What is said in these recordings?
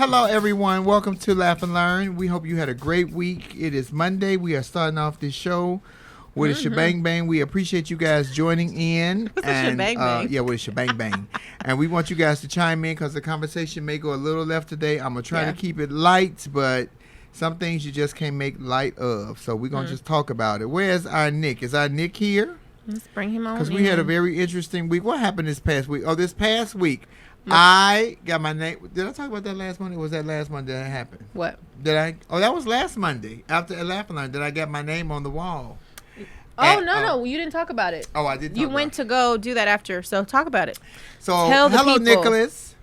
Hello, everyone. Welcome to Laugh and Learn. We hope you had a great week. It is Monday. We are starting off this show with a shebang bang. We appreciate you guys joining in. What's a shebang bang? Yeah, with a shebang bang. And we want you guys to chime in because the conversation may go a little left today. I'm going to try to keep it light, but some things you just can't make light of. So we're going to just talk about it. Where's our Nick? Is our Nick here? Let's bring him on. Because we had a very interesting week. What happened this past week? Oh, this past week, I got my name. Did I talk about that last Monday? Or was that last Monday that happened? What? Did I? Oh, that was last Monday after Laugh and Learn. Did I get my name on the wall? Oh, no, you didn't talk about it. Oh, I did. You went to go do that after, so talk about it. So, Tell the hello, people. Nicholas.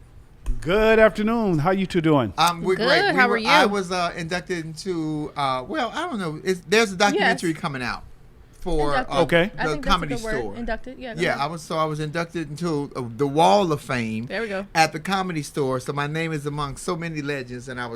Good afternoon. How you two doing? We're Good. great. How are you? I was inducted into. Well, I don't know. There's a documentary coming out for Okay. I the think Comedy that's a good word. Store. Inducted. Yeah. go Yeah, ahead. I was inducted into the Wall of Fame. There we go. At the Comedy Store, so my name is among so many legends, and I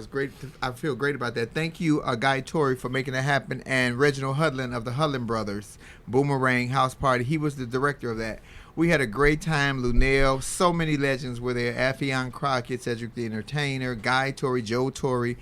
feel great about that. Thank you, Guy Torrey, for making that happen, and Reginald Hudlin of the Hudlin Brothers Boomerang House Party. He was the director of that. We had a great time. Lunell, so many legends were there. Affion Crockett, Cedric the Entertainer, Guy Torrey, Joe Torrey,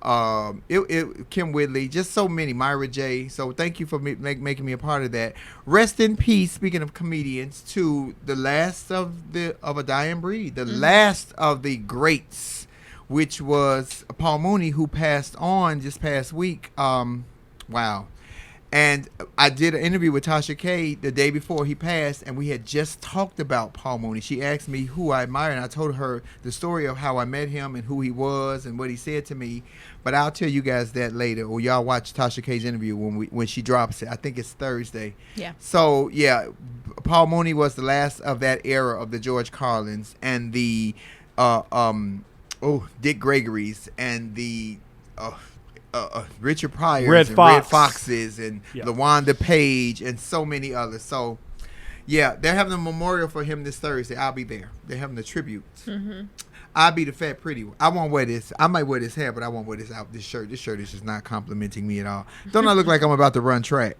Kim Whitley, just so many, Myra J. So thank you for making me a part of that. Rest in peace, speaking of comedians, to the last of a dying breed, the last of the greats, which was Paul Mooney, who passed on this past week. Wow. And I did an interview with Tasha K the day before he passed, and we had just talked about Paul Mooney. She asked me who I admire, and I told her the story of how I met him and who he was and what he said to me. But I'll tell you guys that later, or y'all watch Tasha K's interview when she drops it. I think it's Thursday. Yeah. So, yeah, Paul Mooney was the last of that era of the George Carlins and the Dick Gregory's and the Richard Pryor's Red and Fox. Red Foxes and LaWanda Page and so many others. So, yeah, they're having a memorial for him this Thursday. I'll be there. They're having a tribute. Mm-hmm. I'll be the fat pretty one. I won't wear this. I might wear this hair, but I won't wear this shirt. This shirt is just not complimenting me at all. Don't I look like I'm about to run track?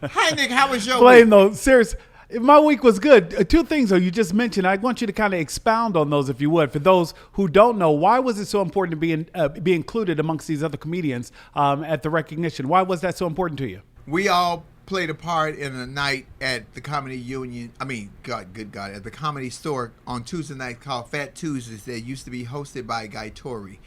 Hi, Nick. How was your Plain week? though, serious. My week was good. Two things though you just mentioned. I want you to kind of expound on those if you would. For those who don't know, why was it so important to be included amongst these other comedians at the recognition? Why was that so important to you? We all played a part in a night at the Comedy Union. Good God, at the Comedy Store on Tuesday night called Fat Tuesdays that used to be hosted by Guy Torrey.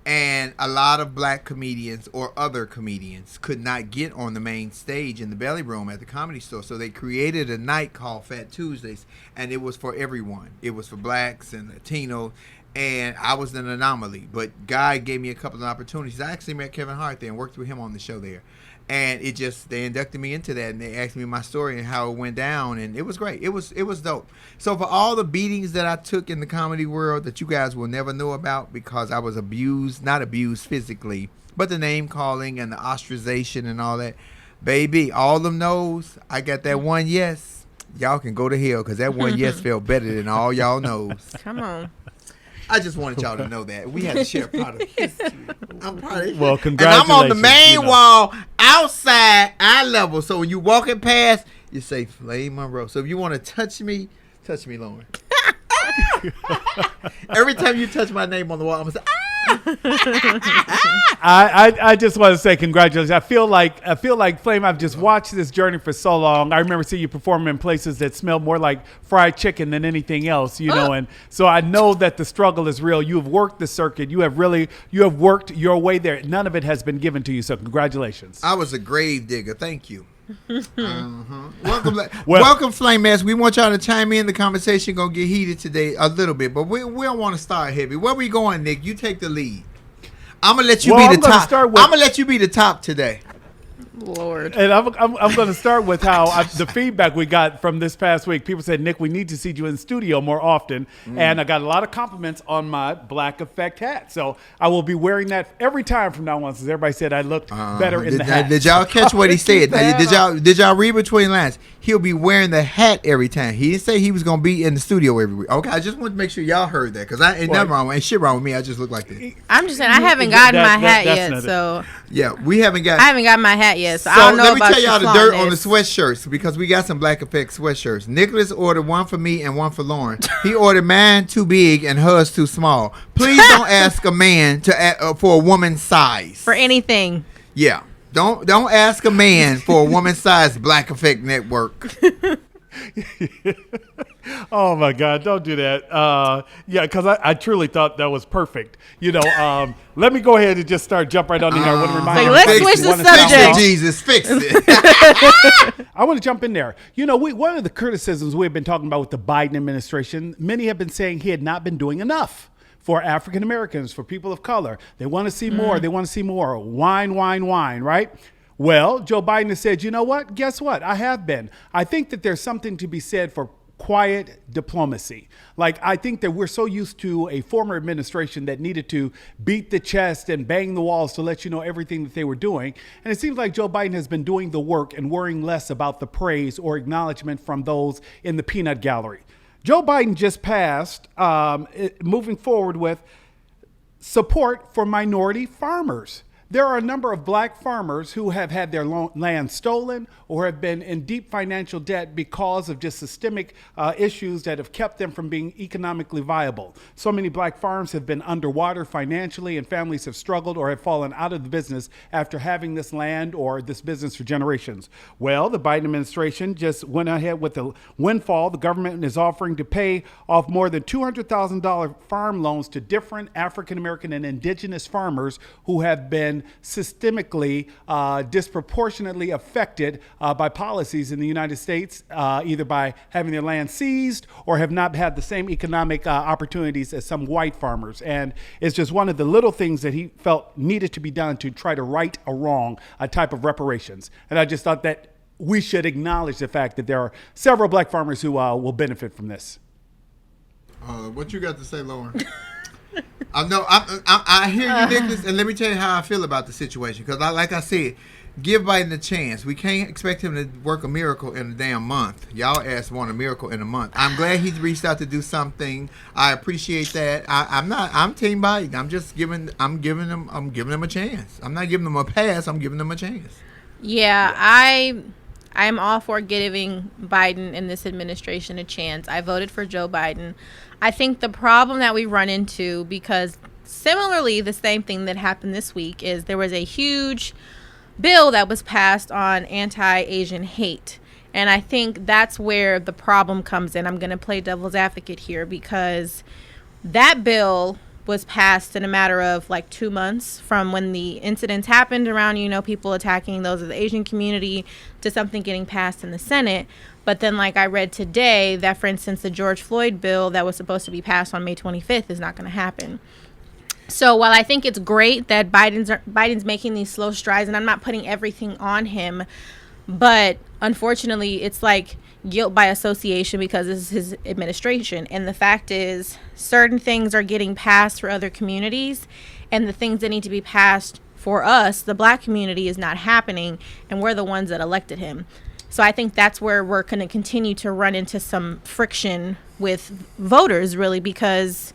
And a lot of black comedians or other comedians could not get on the main stage in the belly room at the Comedy Store. So they created a night called Fat Tuesdays, and it was for everyone. It was for blacks and Latino, and I was an anomaly. But Guy gave me a couple of opportunities. I actually met Kevin Hart there and worked with him on the show there. And they inducted me into that, and they asked me my story and how it went down, and it was great. It was dope. So for all the beatings that I took in the comedy world that you guys will never know about because I was abused, not abused physically, but the name calling and the ostracization and all that, baby, all them no's, I got that one yes. Y'all can go to hell because that one yes felt better than all y'all knows. Come on. I just wanted y'all to know that. We had to share part of history. I'm proud of Well, And I'm on the congratulations, main wall outside eye level. So when you walking past, you say Flame Monroe. So if you want to touch me, Lauren. Every time you touch my name on the wall, I'm going to say, I just want to say congratulations. I feel like Flame. I've just watched this journey for so long. I remember seeing you perform in places that smell more like fried chicken than anything else, and so I know that the struggle is real. You have worked the circuit. You have worked your way there. None of it has been given to you. So congratulations. I was a grave digger. Thank you. Welcome, Flame Mass. We want y'all to chime in. The conversation gonna get heated today a little bit, but we don't want to start heavy. Where we going, Nick? You take the lead. I'm gonna let you be the top. I'm gonna let you be the top today. Lord. And I'm going to start with how the feedback we got from this past week. People said, Nick, we need to see you in studio more often. And I got a lot of compliments on my Black Effect hat. So I will be wearing that every time from now on, since everybody said I looked better in the hat. Did y'all catch what he said? Did y'all read between lines? He'll be wearing the hat every time. He didn't say he was going to be in the studio every week. Okay, I just want to make sure y'all heard that because ain't nothing wrong. Ain't shit wrong with me. I just look like this. I'm just saying I haven't gotten my hat yet. So yeah, we haven't got. I haven't got my hat yet. yes. So I don't know let me about tell y'all the you dirt flaunting on the this. sweatshirts because we got some Black Effect sweatshirts. Nicholas ordered one for me and one for Lauren. He ordered mine too big and hers too small. Please don't ask a man for a woman's size. For anything. Yeah. Don't ask a man for a woman's size Black Effect Network. Oh my God! Don't do that. Yeah, because I truly thought that was perfect. Let me go ahead and just start jump right on in here. I want to remind Like, you. let's switch the Fix it, subject. Jesus, fix it. I want to jump in there. One of the criticisms we've been talking about with the Biden administration, many have been saying he had not been doing enough for African Americans, for people of color. They want to see more. They want to see more. Wine, right? Well, Joe Biden has said, you know what? Guess what? I have been. I think that there's something to be said for quiet diplomacy. Like, I think that we're so used to a former administration that needed to beat the chest and bang the walls to let you know everything that they were doing. And it seems like Joe Biden has been doing the work and worrying less about the praise or acknowledgement from those in the peanut gallery. Joe Biden just passed, moving forward with support for minority farmers. There are a number of black farmers who have had their land stolen or have been in deep financial debt because of just systemic issues that have kept them from being economically viable. So many black farms have been underwater financially, and families have struggled or have fallen out of the business after having this land or this business for generations. Well, the Biden administration just went ahead with a windfall. The government is offering to pay off more than $200,000 farm loans to different African American and indigenous farmers who have been systemically, disproportionately affected by policies in the United States, either by having their land seized or have not had the same economic opportunities as some white farmers. And it's just one of the little things that he felt needed to be done to try to right a wrong, a type of reparations. And I just thought that we should acknowledge the fact that there are several black farmers who will benefit from this. What you got to say, Lauren? I hear you, Nicholas, and let me tell you how I feel about the situation. Because, like I said, give Biden a chance. We can't expect him to work a miracle in a damn month. Y'all asked want a miracle in a month. I'm glad he's reached out to do something. I appreciate that. I'm Team Biden. I'm giving him a chance. I'm not giving him a pass. I'm giving him a chance. Yeah, I'm all for giving Biden and this administration a chance. I voted for Joe Biden. I think the problem that we run into, because similarly the same thing that happened this week, is there was a huge bill that was passed on anti-Asian hate. And I think that's where the problem comes in. I'm going to play devil's advocate here, because that bill was passed in a matter of like 2 months from when the incidents happened around, people attacking those of the Asian community, to something getting passed in the Senate. But then, like I read today, that, for instance, the George Floyd bill that was supposed to be passed on May 25th is not going to happen. So while I think it's great that Biden's making these slow strides, and I'm not putting everything on him, but unfortunately, it's like guilt by association, because this is his administration. And the fact is, certain things are getting passed for other communities, and the things that need to be passed for us, the black community, is not happening, and we're the ones that elected him. So I think that's where we're going to continue to run into some friction with voters, really, because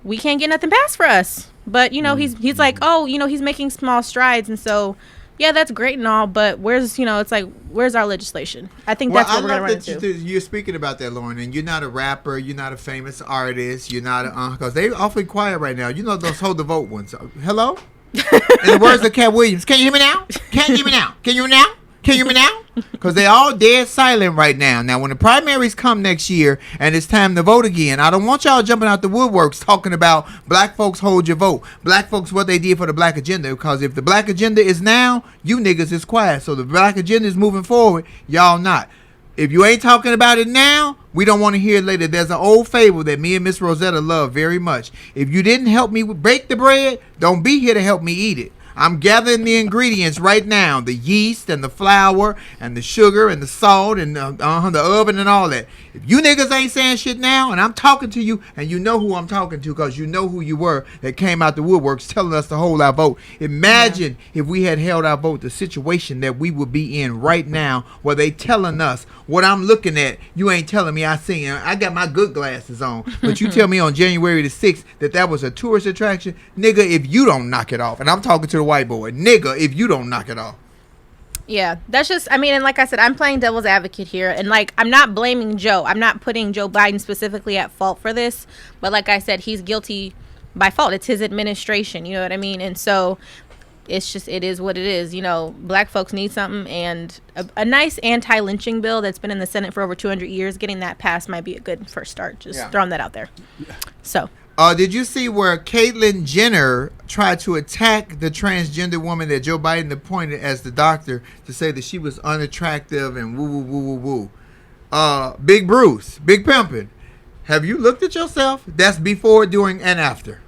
we can't get nothing passed for us. But, he's like, he's making small strides. And so, yeah, that's great and all, but where's our legislation? I think that's what we're going to run into. You're speaking about that, Lauren, and you're not a rapper, you're not a famous artist, you're not because they're awfully quiet right now. Those hold the vote ones. Hello? In the words of Cat Williams, can you hear me now? Can you hear me now? Can you hear me now? Can you hear me now? Because they all dead silent right now. Now, when the primaries come next year and it's time to vote again, I don't want y'all jumping out the woodworks talking about black folks hold your vote. Black folks, what they did for the black agenda. Because if the black agenda is now, you niggas is quiet. So the black agenda is moving forward, y'all not. If you ain't talking about it now, we don't want to hear it later. There's an old fable that me and Miss Rosetta love very much. If you didn't help me bake the bread, don't be here to help me eat it. I'm gathering the ingredients right now, the yeast and the flour and the sugar and the salt and the oven and all that. If you niggas ain't saying shit now, and I'm talking to you, and you know who I'm talking to because you know who you were that came out the woodworks telling us to hold our vote. Imagine if we had held our vote, the situation that we would be in right now, where they telling us what I'm looking at. You ain't telling me I seen. I got my good glasses on, but you tell me on January the 6th that was a tourist attraction. Nigga, if you don't knock it off, and I'm talking to the white boy, nigga, if you don't knock it off. Yeah, that's just, I mean, and like I said, I'm playing devil's advocate here. And like, I'm not blaming Joe. I'm not putting Joe Biden specifically at fault for this. But like I said, he's guilty by fault. It's his administration. You know what I mean? And so it's just, it is what it is. You know, black folks need something. And a nice anti-lynching bill that's been in the Senate for over 200 years, getting that passed might be a good first start. Just throwing that out there. So. Did you see where Caitlyn Jenner tried to attack the transgender woman that Joe Biden appointed as the doctor to say that she was unattractive and woo woo woo woo woo? Big Bruce, Big Pimpin', have you looked at yourself? That's before, during, and after.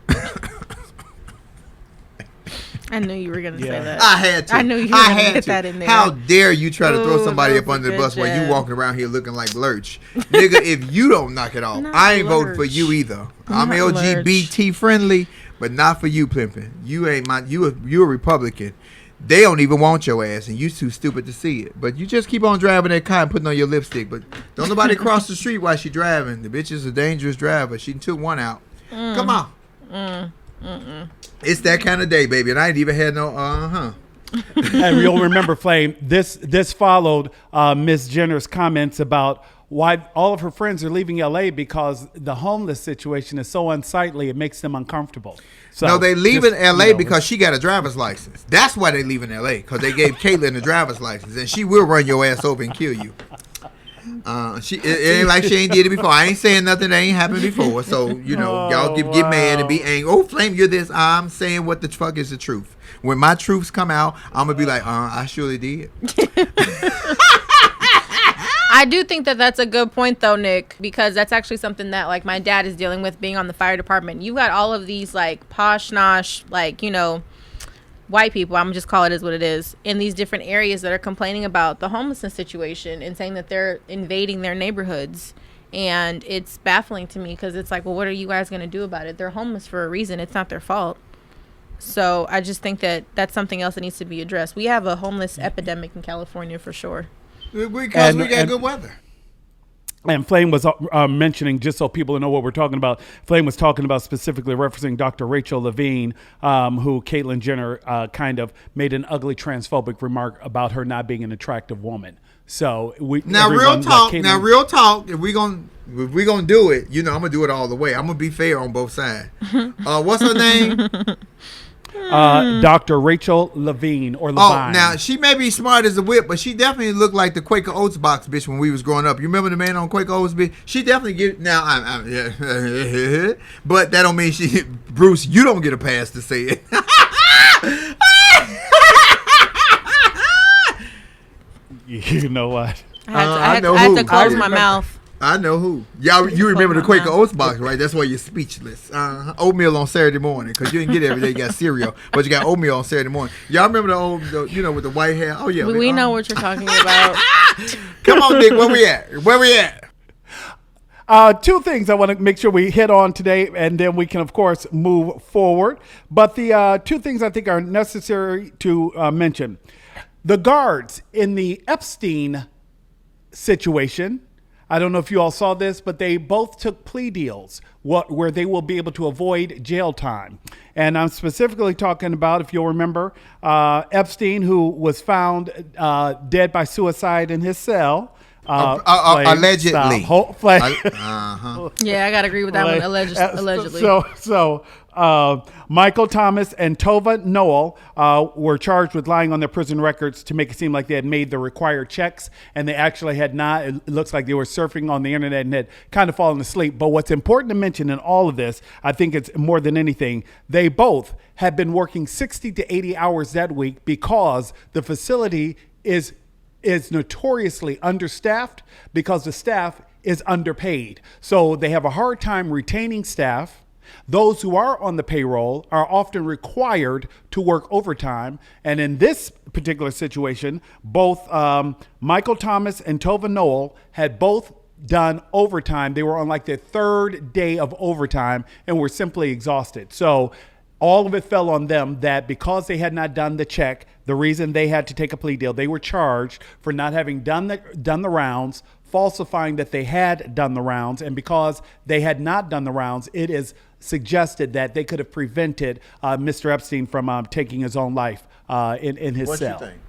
I knew you were going to say that. I had to. I knew you were going to get that in there. How dare you try to throw somebody up under the bus while you walking around here looking like Lurch. Nigga, if you don't knock it off, I ain't voting for you either. I'm LGBT friendly, but not for you, Pimpin'. You ain't you a Republican. They don't even want your ass, and you too stupid to see it. But you just keep on driving that car and putting on your lipstick. But don't nobody cross the street while she driving. The bitch is a dangerous driver. She took one out. Come on. It's that kind of day, baby, and I ain't even had no And you'll remember, Flame, this followed Ms. Jenner's comments about why all of her friends are leaving LA because the homeless situation is so unsightly, it makes them uncomfortable. So no, they leaving LA because she got a driver's license. That's why they leaving LA, because they gave Caitlyn a driver's license, and she will run your ass over and kill you. It ain't like she ain't did it before. I ain't saying nothing that ain't happened before. So, you know, y'all get mad and be angry. Oh, Flame, you're this. I'm saying what the fuck is the truth. When my truths come out, I'm going to be like, I surely did. I do think that that's a good point, though, Nick, because that's actually something that, like, my dad is dealing with being on the fire department. You got all of these, like, posh-nosh, like, you know, white people, I'm just call it as what it is, in these different areas that are complaining about the homelessness situation and saying that they're invading their neighborhoods. And it's baffling to me because it's like, well, what are you guys going to do about it? They're homeless for a reason. It's not their fault. So I just think that that's something else that needs to be addressed. We have a homeless epidemic in California for sure. Because we got good weather. And Flame was mentioning, just so people know what we're talking about, Flame was talking about specifically referencing Dr. Rachel Levine, who Caitlyn Jenner kind of made an ugly transphobic remark about her not being an attractive woman. So real talk. If we gonna do it, you know, I'm gonna do it all the way. I'm gonna be fair on both sides. What's her name? Dr. Rachel Levine or Levine. Oh, now she may be smart as a whip, but she definitely looked like the Quaker Oats box bitch when we was growing up. You remember the man on Quaker Oats bitch? She definitely get now. Yeah, but that don't mean she. Bruce, you don't get a pass to say it. You know what? I had to close my mouth. I know who. Y'all, you remember the Quaker Oats box, right? That's why you're speechless. Oatmeal on Saturday morning, because you didn't get it every day. You got cereal, but you got oatmeal on Saturday morning. Y'all remember with the white hair? Oh, yeah. We know what you're talking about. Come on, Nick. Where we at? Two things I want to make sure we hit on today, and then we can, of course, move forward. But the two things I think are necessary to mention. The guards in the Epstein situation, I don't know if you all saw this, but they both took plea deals where they will be able to avoid jail time. And I'm specifically talking about, if you'll remember, Epstein, who was found dead by suicide in his cell. Allegedly. Yeah, I got to agree with that one. Allegedly. So Michael Thomas and Tova Noel were charged with lying on their prison records to make it seem like they had made the required checks, and they actually had not. It looks like they were surfing on the internet and had kind of fallen asleep. But what's important to mention in all of this, I think it's more than anything, they both had been working 60 to 80 hours that week because the facility is notoriously understaffed because the staff is underpaid. So they have a hard time retaining staff. Those who are on the payroll are often required to work overtime. And in this particular situation, both Michael Thomas and Tova Noel had both done overtime. They were on like their third day of overtime and were simply exhausted. So all of it fell on them that because they had not done the check, the reason they had to take a plea deal, they were charged for not having done the rounds, falsifying that they had done the rounds. And because they had not done the rounds, it is suggested that they could have prevented Mr. Epstein from taking his own life in his cell. What you think?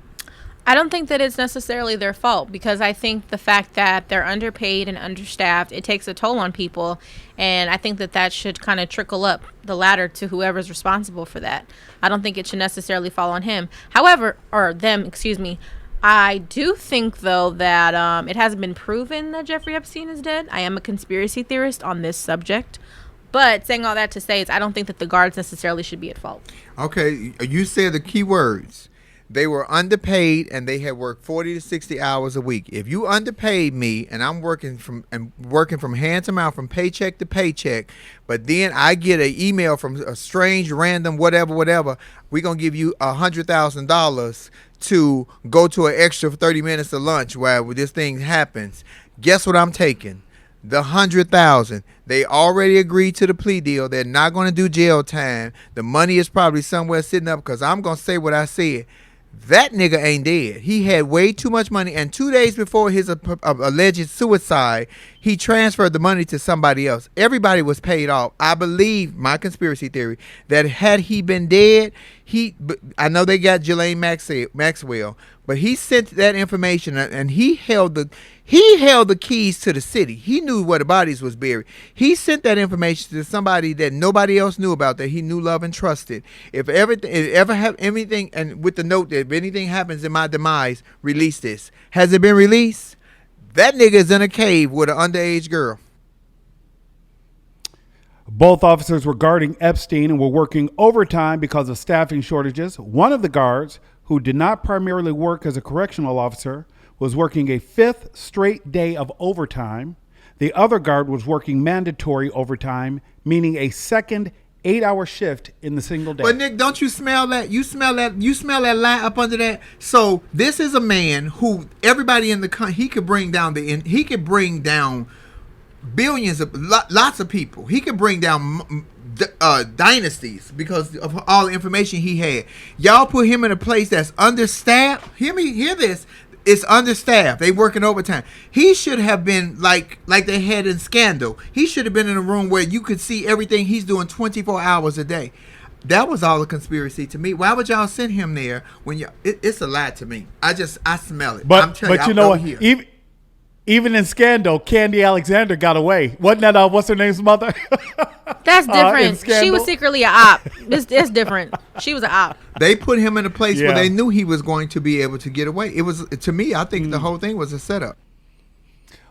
I don't think that it's necessarily their fault, because I think the fact that they're underpaid and understaffed, it takes a toll on people. And I think that that should kind of trickle up the ladder to whoever's responsible for that. I don't think it should necessarily fall on him. However, or them, excuse me. I do think, though, that it hasn't been proven that Jeffrey Epstein is dead. I am a conspiracy theorist on this subject. But saying all that to say is I don't think that the guards necessarily should be at fault. Okay, you said the key words. They were underpaid and they had worked 40 to 60 hours a week. If you underpaid me and I'm working from hand to mouth, from paycheck to paycheck, but then I get an email from a strange, random, whatever, we're going to give you $100,000 to go to an extra 30 minutes of lunch while this thing happens. Guess what I'm taking? The 100,000. They already agreed to the plea deal. They're not going to do jail time. The money is probably somewhere sitting up, because I'm going to say what I said. That nigga ain't dead. He had way too much money, and 2 days before his alleged suicide, he transferred the money to somebody else. Everybody was paid off. I believe, my conspiracy theory, that had he been dead, I know they got Ghislaine Maxwell, but he sent that information, and he held the keys to the city. He knew where the bodies was buried. He sent that information to somebody that nobody else knew about, that he knew, loved, and trusted. If ever have anything, and with the note that if anything happens in my demise, release this. Has it been released? That nigga is in a cave with an underage girl. Both officers were guarding Epstein and were working overtime because of staffing shortages. One of the guards, who did not primarily work as a correctional officer, was working a fifth straight day of overtime. The other guard was working mandatory overtime, meaning a second 8-hour shift in the single day. But Nick, don't you smell that? You smell that lie up under that? So this is a man who everybody in the country, he could bring down billions of lots of people. He could bring down dynasties because of all the information he had. Y'all put him in a place that's understaffed. Hear this. It's understaffed. They working overtime. He should have been like they had in Scandal. He should have been in a room where you could see everything he's doing 24 hours a day. That was all a conspiracy to me. Why would y'all send him there when it's a lie to me? I smell it. But you know what? Even in Scandal, Candy Alexander got away. Wasn't that what's her name's mother? That's different. She was secretly an op. It's different. She was an op. They put him in a place where they knew he was going to be able to get away. It was, to me, I think the whole thing was a setup.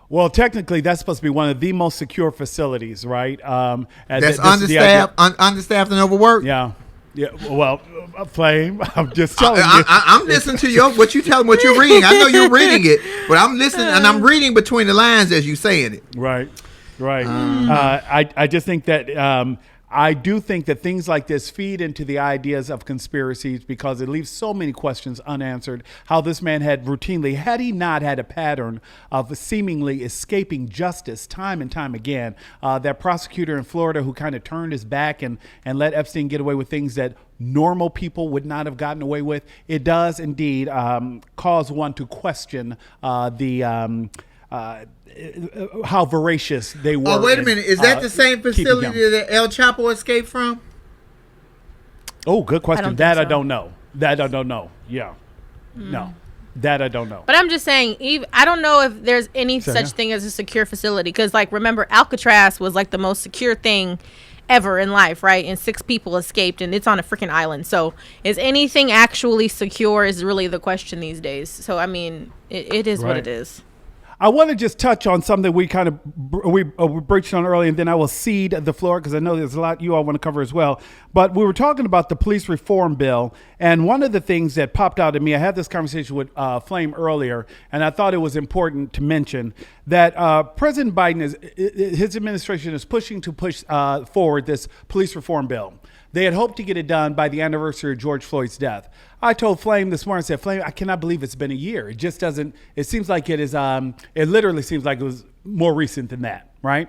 Well, technically, that's supposed to be one of the most secure facilities, right? That's understaffed and overworked. Yeah. Yeah, well, Flame, I'm just telling you. I'm listening to what you tell me, what you're reading. I know you're reading it, but I'm listening and I'm reading between the lines as you saying it. Right. I just think that I do think that things like this feed into the ideas of conspiracies because it leaves so many questions unanswered. How this man had he not had a pattern of seemingly escaping justice time and time again, that prosecutor in Florida who kind of turned his back and let Epstein get away with things that normal people would not have gotten away with, it does indeed cause one to question how voracious they were. Oh, wait a minute. Is that the same facility that El Chapo escaped from? Oh, good question. I don't know. That I don't know. Yeah. No. That I don't know. But I'm just saying, I don't know if there's any such thing as a secure facility. Because, remember, Alcatraz was, the most secure thing ever in life, right? And 6 people escaped, and it's on a freaking island. So, is anything actually secure is really the question these days. So, I mean, it is what it is. I want to just touch on something we kind of we breached on earlier, and then I will cede the floor because I know there's a lot you all want to cover as well. But we were talking about the police reform bill, and one of the things that popped out at me, I had this conversation with Flame earlier, and I thought it was important to mention that President Biden his administration is pushing forward this police reform bill. They had hoped to get it done by the anniversary of George Floyd's death. I told Flame this morning, I said, Flame, I cannot believe it's been a year. It just doesn't, it seems like it is, it literally seems like it was more recent than that, right?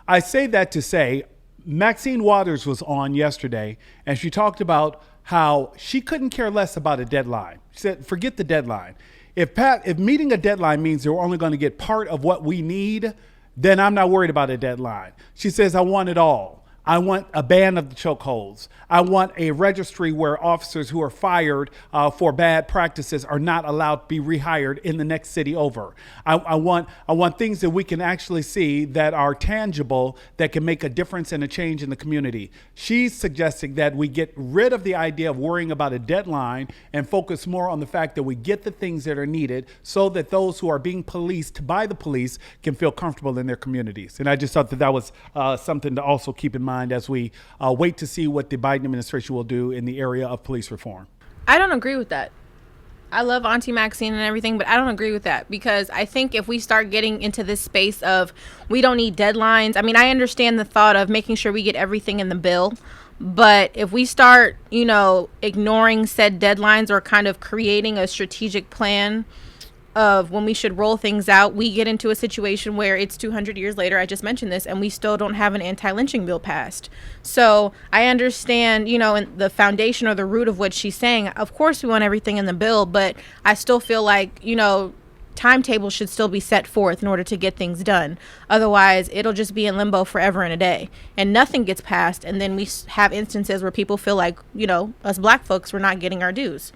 I say that to say, Maxine Waters was on yesterday, and she talked about how she couldn't care less about a deadline. She said, forget the deadline. If meeting a deadline means they're only going to get part of what we need, then I'm not worried about a deadline. She says, I want it all. I want a ban of the chokeholds. I want a registry where officers who are fired for bad practices are not allowed to be rehired in the next city over. I want things that we can actually see that are tangible, that can make a difference and a change in the community. She's suggesting that we get rid of the idea of worrying about a deadline and focus more on the fact that we get the things that are needed so that those who are being policed by the police can feel comfortable in their communities. And I just thought that was something to also keep in mind as we wait to see what the Biden administration will do in the area of police reform. I don't agree with that. I love Auntie Maxine and everything, but I don't agree with that, because I think if we start getting into this space of we don't need deadlines, I mean, I understand the thought of making sure we get everything in the bill, but if we start, ignoring said deadlines or kind of creating a strategic plan of when we should roll things out, we get into a situation where it's 200 years later, I just mentioned this, and we still don't have an anti-lynching bill passed. So I understand, in the foundation or the root of what she's saying, of course we want everything in the bill, but I still feel like, timetables should still be set forth in order to get things done. Otherwise, it'll just be in limbo forever and a day, and nothing gets passed, and then we have instances where people feel like, us black folks, we're not getting our dues.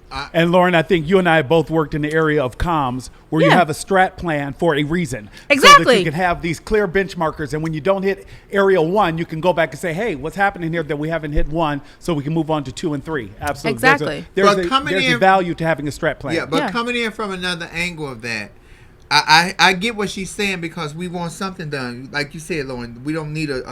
And Lauren, I think you and I have both worked in the area of comms where you have a strat plan for a reason. Exactly. So that you can have these clear benchmarkers. And when you don't hit area 1, you can go back and say, hey, what's happening here that we haven't hit 1, so we can move on to 2 and 3. Absolutely. Exactly. There's a value to having a strat plan. Yeah, but coming in from another angle of that, I get what she's saying, because we want something done. Like you said, Lauren, we don't need a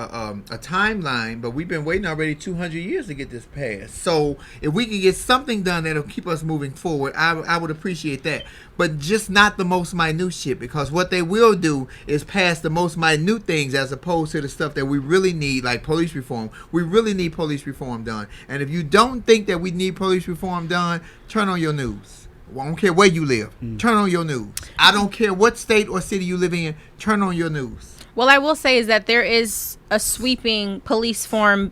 timeline, but we've been waiting already 200 years to get this passed. So if we can get something done that'll keep us moving forward, I would appreciate that. But just not the most minute shit, because what they will do is pass the most minute things as opposed to the stuff that we really need, like police reform. We really need police reform done. And if you don't think that we need police reform done, turn on your news. Well, I don't care where you live. Turn on your news. I don't care what state or city you live in. Turn on your news. Well, I will say is that there is a sweeping police reform,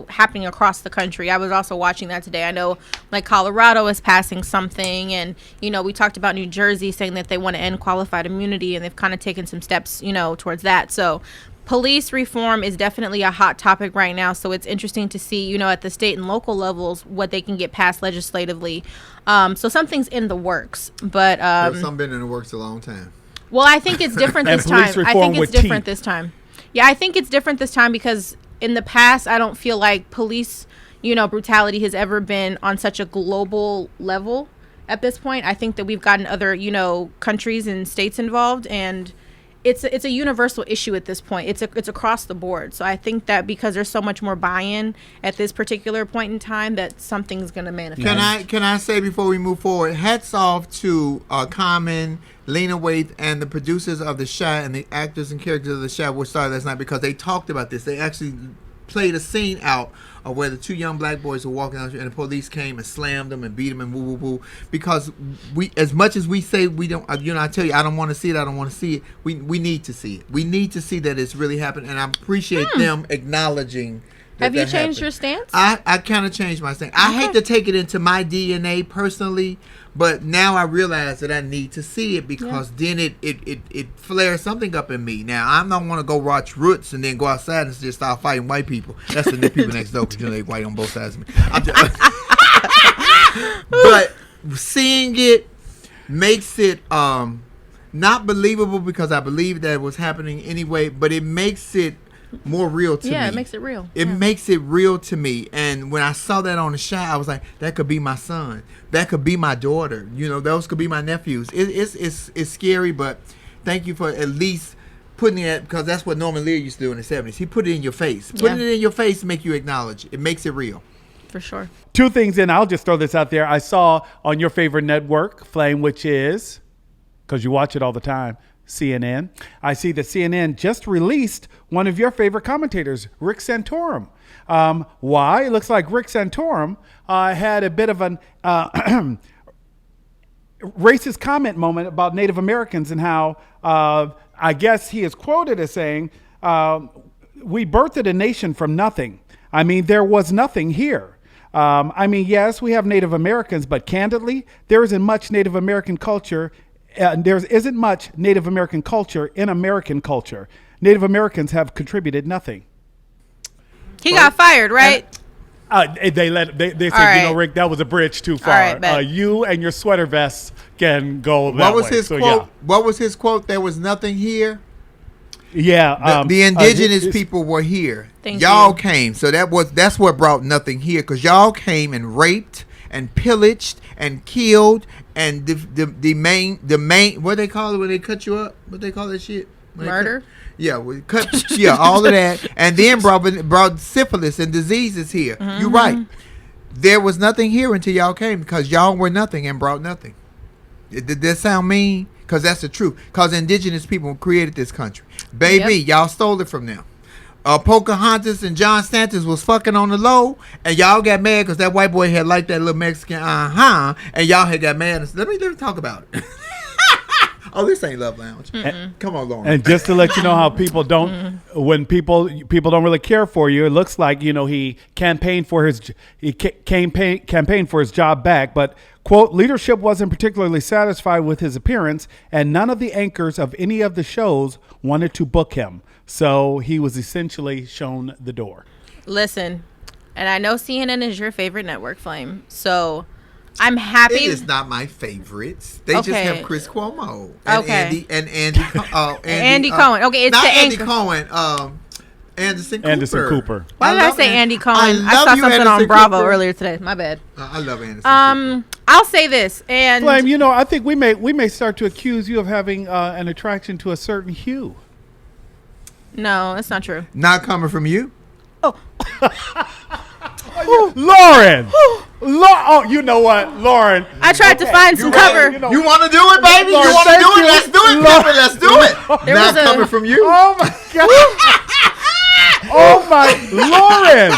happening across the country. I was also watching that today. I know, like, Colorado is passing something, and, we talked about New Jersey saying that they want to end qualified immunity, and they've kind of taken some steps, towards that. So police reform is definitely a hot topic right now, so it's interesting to see, at the state and local levels, what they can get passed legislatively. So something's in the works, but there's some been in the works a long time. Well, I think it's different this time. I think it's different this time. Yeah, I think it's different this time because in the past, I don't feel like police, brutality has ever been on such a global level at this point. I think that we've gotten other, countries and states involved, and it's a universal issue at this point. It's across the board. So I think that because there's so much more buy-in at this particular point in time, that something's going to manifest. Can I say before we move forward, hats off to Common, Lena Waithe, and the producers of The Chi, and the actors and characters of The Chi were started last night, because they talked about this. They actually played a scene out of where the 2 young black boys were walking out, and the police came and slammed them and beat them and woo woo woo. Because we, as much as we say we don't, I tell you, I don't want to see it. I don't want to see it. We need to see it. We need to see that it's really happened, and I appreciate them acknowleding. Have you changed your stance? I kind of changed my stance. I hate to take it into my DNA personally, but now I realize that I need to see it, because then it flares something up in me. Now, I don't want to go watch Roots and then go outside and just start fighting white people. That's the people next door, because they white on both sides of me. But seeing it makes it not believable, because I believe that it was happening anyway, but it makes it more real to me. Yeah, it makes it real. It makes it real to me. And when I saw that on The Chi, I was like, that could be my son. That could be my daughter. Those could be my nephews. It's scary, but thank you for at least putting it, because that's what Norman Lear used to do in the 70s. He put it in your face. Putting it in your face to make you acknowledge. It makes it real. For sure. 2 things, and I'll just throw this out there. I saw on your favorite network, Flame, which is, because you watch it all the time, CNN. I see that CNN just released one of your favorite commentators, Rick Santorum. Why? It looks like Rick Santorum had a bit of an racist comment moment about Native Americans, and how I guess he is quoted as saying, we birthed a nation from nothing. I mean, there was nothing here. Yes, we have Native Americans, but candidly, there isn't much Native American culture. There isn't much Native American culture in American culture. Native Americans have contributed nothing. He got fired, right? They said, right. Rick, that was a bridge too far. right, bet. You and your sweater vests can go that What was way. his So, quote? What was his quote? There was nothing here. Yeah. The indigenous people were here. Thank Y'all you. came, so that's what brought nothing here, because y'all came and raped and pillaged and killed and the main what they call it when they cut you up? What they call that shit? When they Murder? all of that, and then brought syphilis and diseases here. Mm-hmm. You're right. There was nothing here until y'all came, because y'all were nothing and brought nothing. Did that sound mean? Because that's the truth. Because indigenous people created this country. Baby, y'all stole it from them. Pocahontas and John Stanton was fucking on the low, and y'all got mad because that white boy had liked that little Mexican, and y'all had got mad. Let me talk about it. Oh, this ain't Love Lounge. Come on, Lauren. And just to let you know how people don't, when people don't really care for you, it looks like, he campaigned for his job back, but quote, leadership wasn't particularly satisfied with his appearance, and none of the anchors of any of the shows wanted to book him. So he was essentially shown the door. Listen, and I know CNN is your favorite network, Flame. So I'm happy. It is not my favorites. They just have Chris Cuomo Okay. Andy Cohen. Okay, it's not the Andy anchor. Cohen. Anderson Cooper. Why did I say Andy Cohen? I love saw you, something on Anderson Bravo Cooper. earlier today. My bad. I love Anderson Cooper. I'll say this, and Flame, I think we may start to accuse you of having an attraction to a certain hue. no, that's not true. Not coming from you. Lauren! Oh, you know what? Lauren. I tried to find some cover. You want to do it, baby? Lord, You want to thank do it? you. Let's do it, Lord. Pepper. Let's do it. There Not was a- coming from you. Oh, my God. Oh, my. Lauren.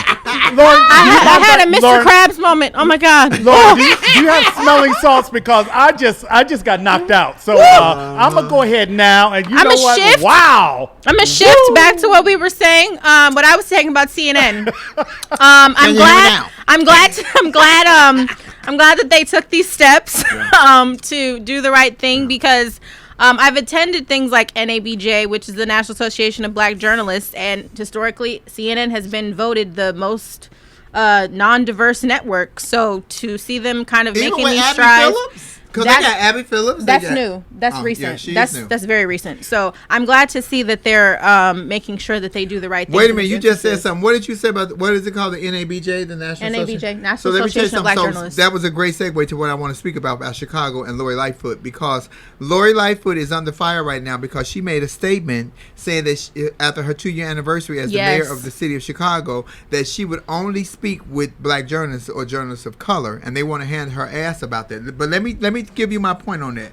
I had a Mr. Lauren, Krabs moment. Oh my God. Lauren, do you have smelling salts? Because I just got knocked out. So I'm going to go ahead now. And you I'ma know what? shift. Wow. I'm gonna shift back to what we were saying. What I was saying about CNN. I'm Can you hear me glad. now? I'm glad that they took these steps to do the right thing, because I've attended things like NABJ, which is the National Association of Black Journalists, and historically CNN has been voted the most non-diverse network. So to see them kind of Even making with these Abby strides. Phillips? Because they got Abby Phillips. That's new. That's Oh, recent. yeah, she is that's new. that's very recent. So I'm glad to see that they're making sure that they do the right thing. Wait a for minute, these you just said instances. something. What did you say about, what is it called, the NABJ, the National NABJ, Association? National let me tell you Association of Black something. Journalists. That was a great segue to what I want to speak about Chicago and Lori Lightfoot, because Lori Lightfoot is under fire right now because she made a statement saying that after her 2-year anniversary as the mayor of the city of Chicago, that she would only speak with black journalists or journalists of color, and they want to hand her ass about that. But let me give you my point on that.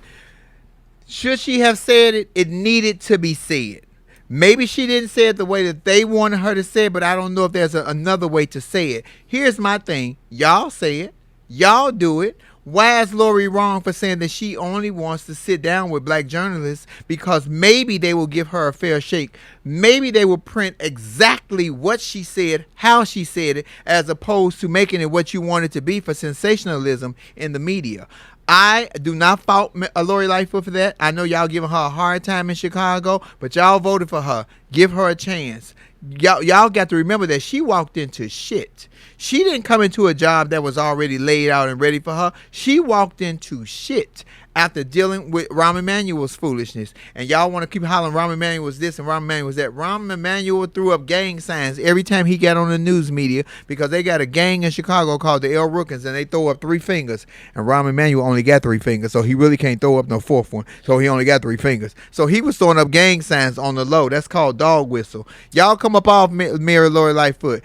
Should she have said it? It needed to be said. Maybe she didn't say it the way that they wanted her to say it, but I don't know if there's another way to say it. Here's my thing. Y'all say it. Y'all do it. Why is Lori wrong for saying that she only wants to sit down with black journalists because maybe they will give her a fair shake? Maybe they will print exactly what she said, how she said it, as opposed to making it what you want it to be for sensationalism in the media. I do not fault Lori Lightfoot for that. I know y'all giving her a hard time in Chicago, but y'all voted for her. Give her a chance. Y'all got to remember that she walked into shit. She didn't come into a job that was already laid out and ready for her. She walked into shit after dealing with Rahm Emanuel's foolishness. And y'all want to keep hollering Rahm Emanuel was this and Rahm Emanuel was that. Rahm Emanuel threw up gang signs every time he got on the news media, because they got a gang in Chicago called the El Rookins, and they throw up 3 fingers. And Rahm Emanuel only got 3 fingers, so he really can't throw up no 4th one. So he only got 3 fingers. So he was throwing up gang signs on the low. That's called dog whistle. Y'all come up off Mayor Lori Lightfoot.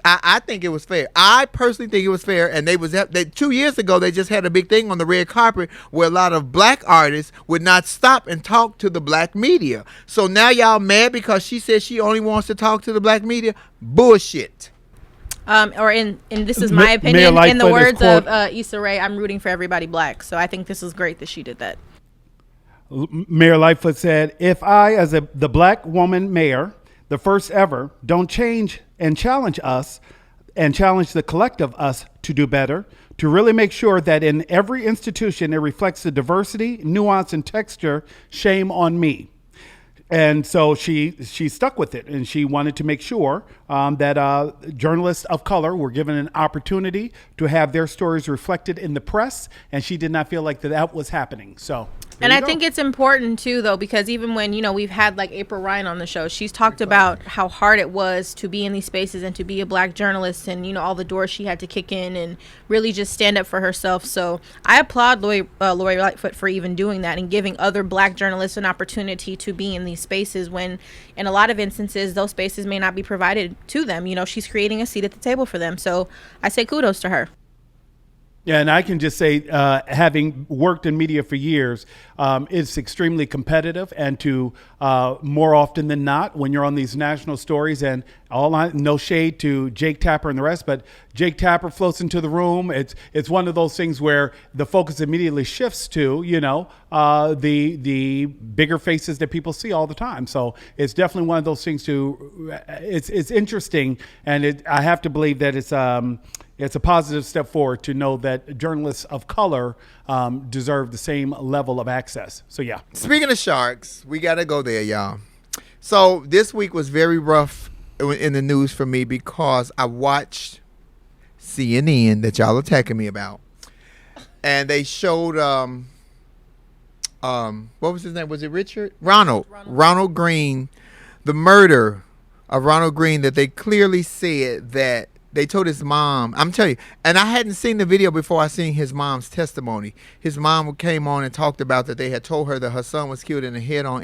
I think it was fair. I personally think it was fair. And they 2 years ago, they just had a big thing on the red carpet where a lot of black artists would not stop and talk to the black media. So now y'all mad because she said she only wants to talk to the black media? Bullshit. And this is my opinion. In the words of Issa Rae, I'm rooting for everybody black. So I think this is great that she did that. Mayor Lightfoot said, if I, as the black woman mayor, the first ever, don't change and challenge us and challenge the collective us to do better, to really make sure that in every institution it reflects the diversity, nuance, and texture, shame on me. And so she stuck with it, and she wanted to make sure that journalists of color were given an opportunity to have their stories reflected in the press, and she did not feel like that was happening. So. And I think it's important too, though, because even when, we've had like April Ryan on the show, she's talked about how hard it was to be in these spaces and to be a black journalist, and, all the doors she had to kick in and really just stand up for herself. So I applaud Lori Lightfoot for even doing that and giving other black journalists an opportunity to be in these spaces when in a lot of instances those spaces may not be provided to them. She's creating a seat at the table for them. So I say kudos to her. Yeah, and I can just say, having worked in media for years, it's extremely competitive, and to more often than not, when you're on these national stories, and no shade to Jake Tapper and the rest, but Jake Tapper floats into the room. It's one of those things where the focus immediately shifts to the bigger faces that people see all the time. So it's definitely one of those things. It's interesting, and I have to believe that it's a positive step forward to know that journalists of color deserve the same level of access. So, yeah. Speaking of sharks, we got to go there, y'all. So this week was very rough in the news for me because I watched CNN that y'all attacking me about. And they showed, what was his name? Was it Richard? Ronald Green, the murder of Ronald Green, that they clearly said that they told his mom, I'm telling you, and I hadn't seen the video before I seen his mom's testimony. His mom came on and talked about that they had told her that her son was killed in a head-on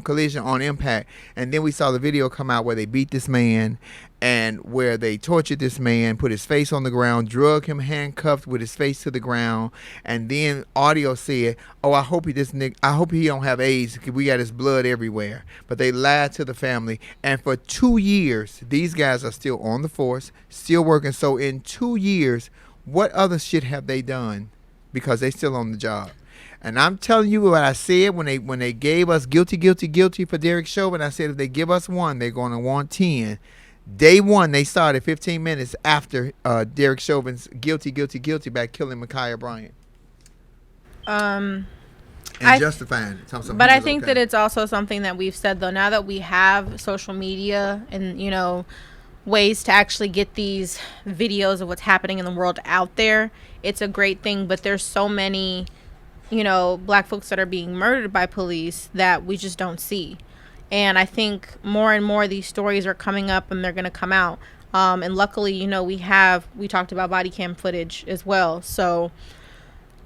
collision on impact. And then we saw the video come out where they beat this man and where they tortured this man, put his face on the ground, drug him handcuffed with his face to the ground, and then audio said, "Oh, I hope he don't have AIDS because we got his blood everywhere." But they lied to the family, and for 2 years, these guys are still on the force, still working. So in 2 years, what other shit have they done? Because they still on the job. And I'm telling you what I said when they gave us guilty for Derek Chauvin. I said if they give us one, they're going to want 10. Day one, they started 15 minutes after Derek Chauvin's guilty by killing Ma'Khia Bryant. And justifying it. But I think that it's also something that we've said, though, now that we have social media and, ways to actually get these videos of what's happening in the world out there, it's a great thing. But there's so many, black folks that are being murdered by police that we just don't see. And I think more and more these stories are coming up and they're going to come out. And luckily, we talked about body cam footage as well. So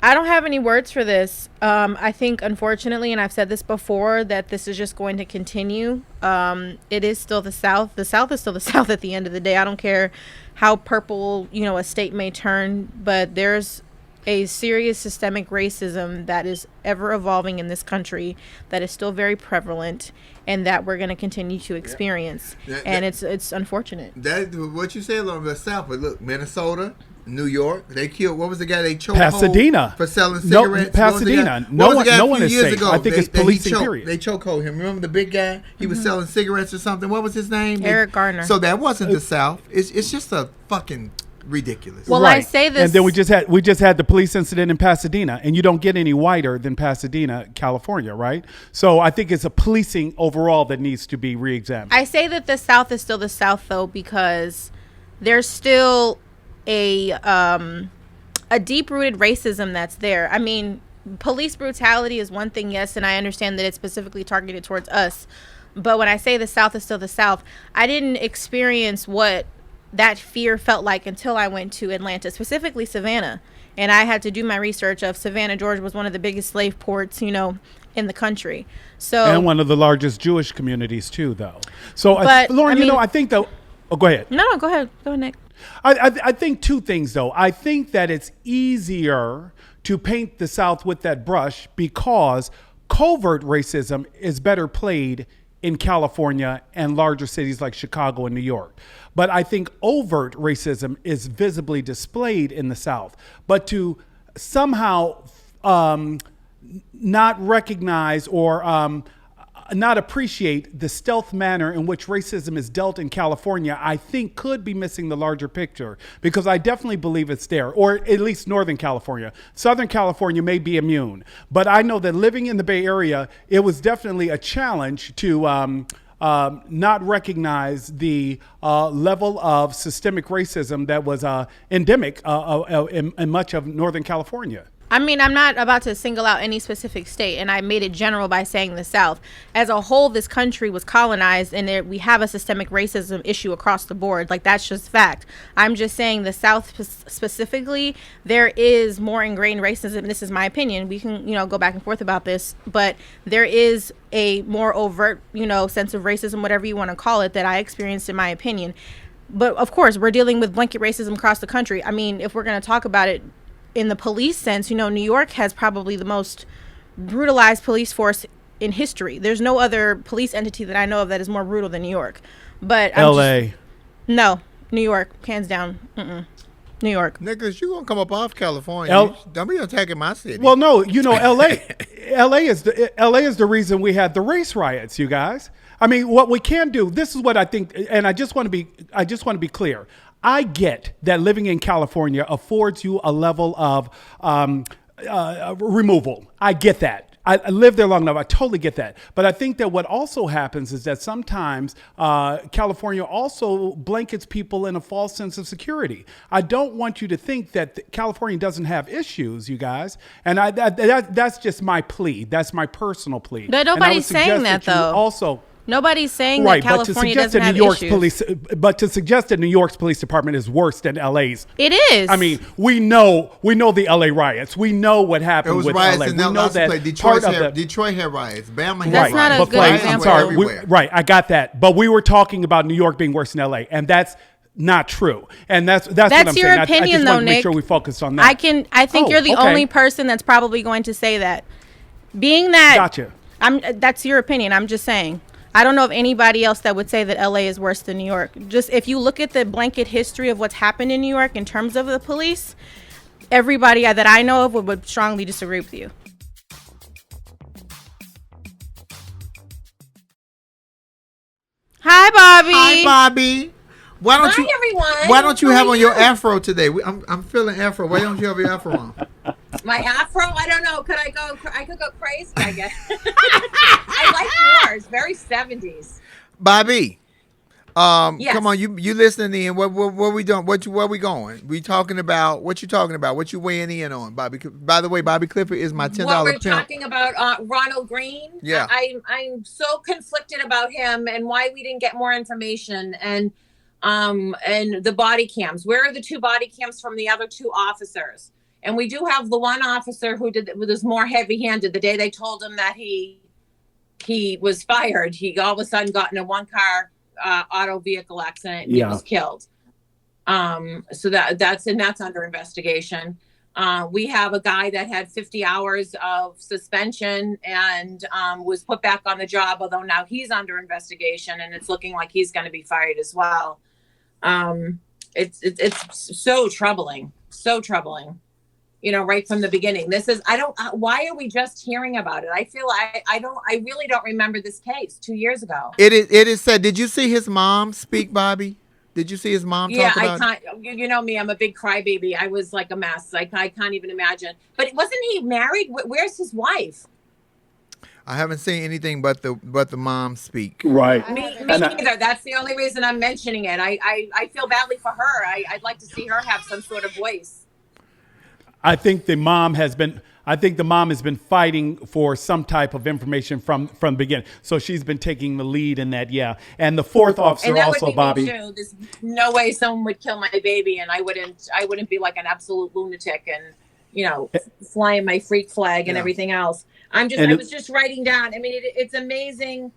I don't have any words for this. I think, unfortunately, and I've said this before, that this is just going to continue. It is still the South. The South is still the South at the end of the day. I don't care how purple, a state may turn, but there's a serious systemic racism that is ever evolving in this country that is still very prevalent and that we're going to continue to experience. It's unfortunate. That what you said on the South, but look, Minnesota, New York, they killed, what was the guy they choked Pasadena for selling cigarettes? Pasadena. No one is safe. I think it's policing, period. They chokehold him. Remember the big guy? He was selling cigarettes or something. What was his name? Eric Garner. So that wasn't the South. It's just a fucking ridiculous. Well, right. I say this, and then we just had the police incident in Pasadena, and you don't get any whiter than Pasadena, California, right? So I think it's a policing overall that needs to be re-examined. I say that the South is still the South, though, because there's still a deep-rooted racism that's there. I mean, police brutality is one thing, yes, and I understand that it's specifically targeted towards us. But when I say the South is still the South, I didn't experience what that fear felt like until I went to Atlanta, specifically Savannah. And I had to do my research of Savannah, Georgia was one of the biggest slave ports, in the country. So, and one of the largest Jewish communities too, though. So, Lauren, I think though, go ahead. No, go ahead. Go ahead, Nick. I think two things, though. I think that it's easier to paint the South with that brush because covert racism is better played in California and larger cities like Chicago and New York. But I think overt racism is visibly displayed in the South. But to somehow not recognize or not appreciate the stealth manner in which racism is dealt in California, I think could be missing the larger picture, because I definitely believe it's there, or at least Northern California. Southern California may be immune, but I know that living in the Bay Area, it was definitely a challenge to not recognize the level of systemic racism that was endemic in much of Northern California. I mean, I'm not about to single out any specific state, and I made it general by saying the South. As a whole, this country was colonized, and we have a systemic racism issue across the board. Like, that's just fact. I'm just saying the South specifically, there is more ingrained racism. This is my opinion. We can, go back and forth about this, but there is a more overt, sense of racism, whatever you want to call it, that I experienced in my opinion. But of course, we're dealing with blanket racism across the country. I mean, if we're going to talk about it in the police sense, New York has probably the most brutalized police force in history. There's no other police entity that I know of that is more brutal than New York. But L.A. No, New York, hands down. New York. Nicholas, you gonna come up off California? Don't be attacking my city. Well, no, L.A. is the reason we had the race riots, you guys. I mean, what we can do. This is what I think, and I just want to be clear. I get that living in California affords you a level of removal. I get that. I lived there long enough. I totally get that. But I think that what also happens is that sometimes California also blankets people in a false sense of security. I don't want you to think that California doesn't have issues, you guys. And that's just my plea. That's my personal plea. But nobody's saying that, though. Also. Nobody's saying that California doesn't have issues. But to suggest that New York's police department is worse than LA's. It is. I mean, we know the LA riots. We know what happened with LA. We know that Detroit had riots. Bama had That's riots. not a good example. I'm sorry. I got that. But we were talking about New York being worse than LA, and that's not true. And that's what I'm your saying. opinion, I just though, want to Nick. make sure we focus on that. I think you're the only person that's probably going to say that. Being that, gotcha. That's your opinion. I'm just saying. I don't know of anybody else that would say that LA is worse than New York. Just if you look at the blanket history of what's happened in New York in terms of the police, everybody that I know of would strongly disagree with you. Hi, Bobby. Hi, Bobby. Hi, everyone. Why don't you have on your afro today? I'm feeling afro. Why don't you have your afro on? My afro? I don't know. I could go crazy, I guess. I like yours. Very 70s. Bobby. Yes. Come on, you listening in? What we doing? Where we going? We talking about what you talking about? What you weighing in on, Bobby? By the way, Bobby Clifford is my $10 What we're pimp. talking about, Ronald Green. Yeah. I'm so conflicted about him and why we didn't get more information and the body cams. Where are the 2 body cams from the other 2 officers? And we do have the one officer who was more heavy-handed. The day they told him that he was fired, he all of a sudden got in a 1-car auto vehicle accident and he was killed. So that's under investigation. We have a guy that had 50 hours of suspension and was put back on the job, although now he's under investigation and it's looking like he's going to be fired as well. It's so troubling. Right from the beginning. Why are we just hearing about it? I feel I really don't remember this case 2 years ago. It is said. Did you see his mom speak, Bobby? Did you see his mom talk about it? I can't. You know me, I'm a big crybaby. I was like a mess. I can't even imagine. But wasn't he married? Where's his wife? I haven't seen anything but the mom speak. Right. Me neither. That's the only reason I'm mentioning it. I feel badly for her. I'd like to see her have some sort of voice. I think the mom has been fighting for some type of information from the beginning. So she's been taking the lead in that, yeah. And the 4th officer and that also, would be Bobby. Me too. There's no way someone would kill my baby, and I wouldn't be like an absolute lunatic and flying my freak flag and everything else. I was just writing down. I mean, it's amazing.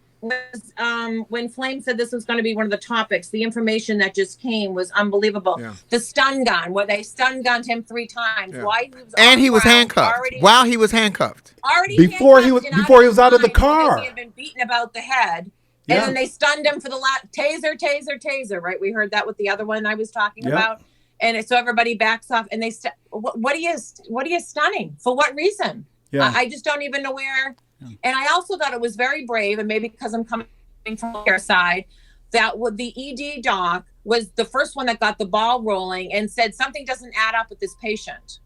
When Flame said this was going to be one of the topics, the information that just came was unbelievable. Yeah. The stun gun, where they stun gunned him 3 times. Yeah. Why he was handcuffed. While he was handcuffed. Before he was out of the car. He had been beaten about the head. And then they stunned him for the taser, right? We heard that with the other one I was talking about. And so everybody backs off and what are you stunning? For what reason? Yeah. I just don't even know where And I also thought it was very brave, and maybe because I'm coming from your side, that with the ED doc was the first one that got the ball rolling and said something doesn't add up with this patient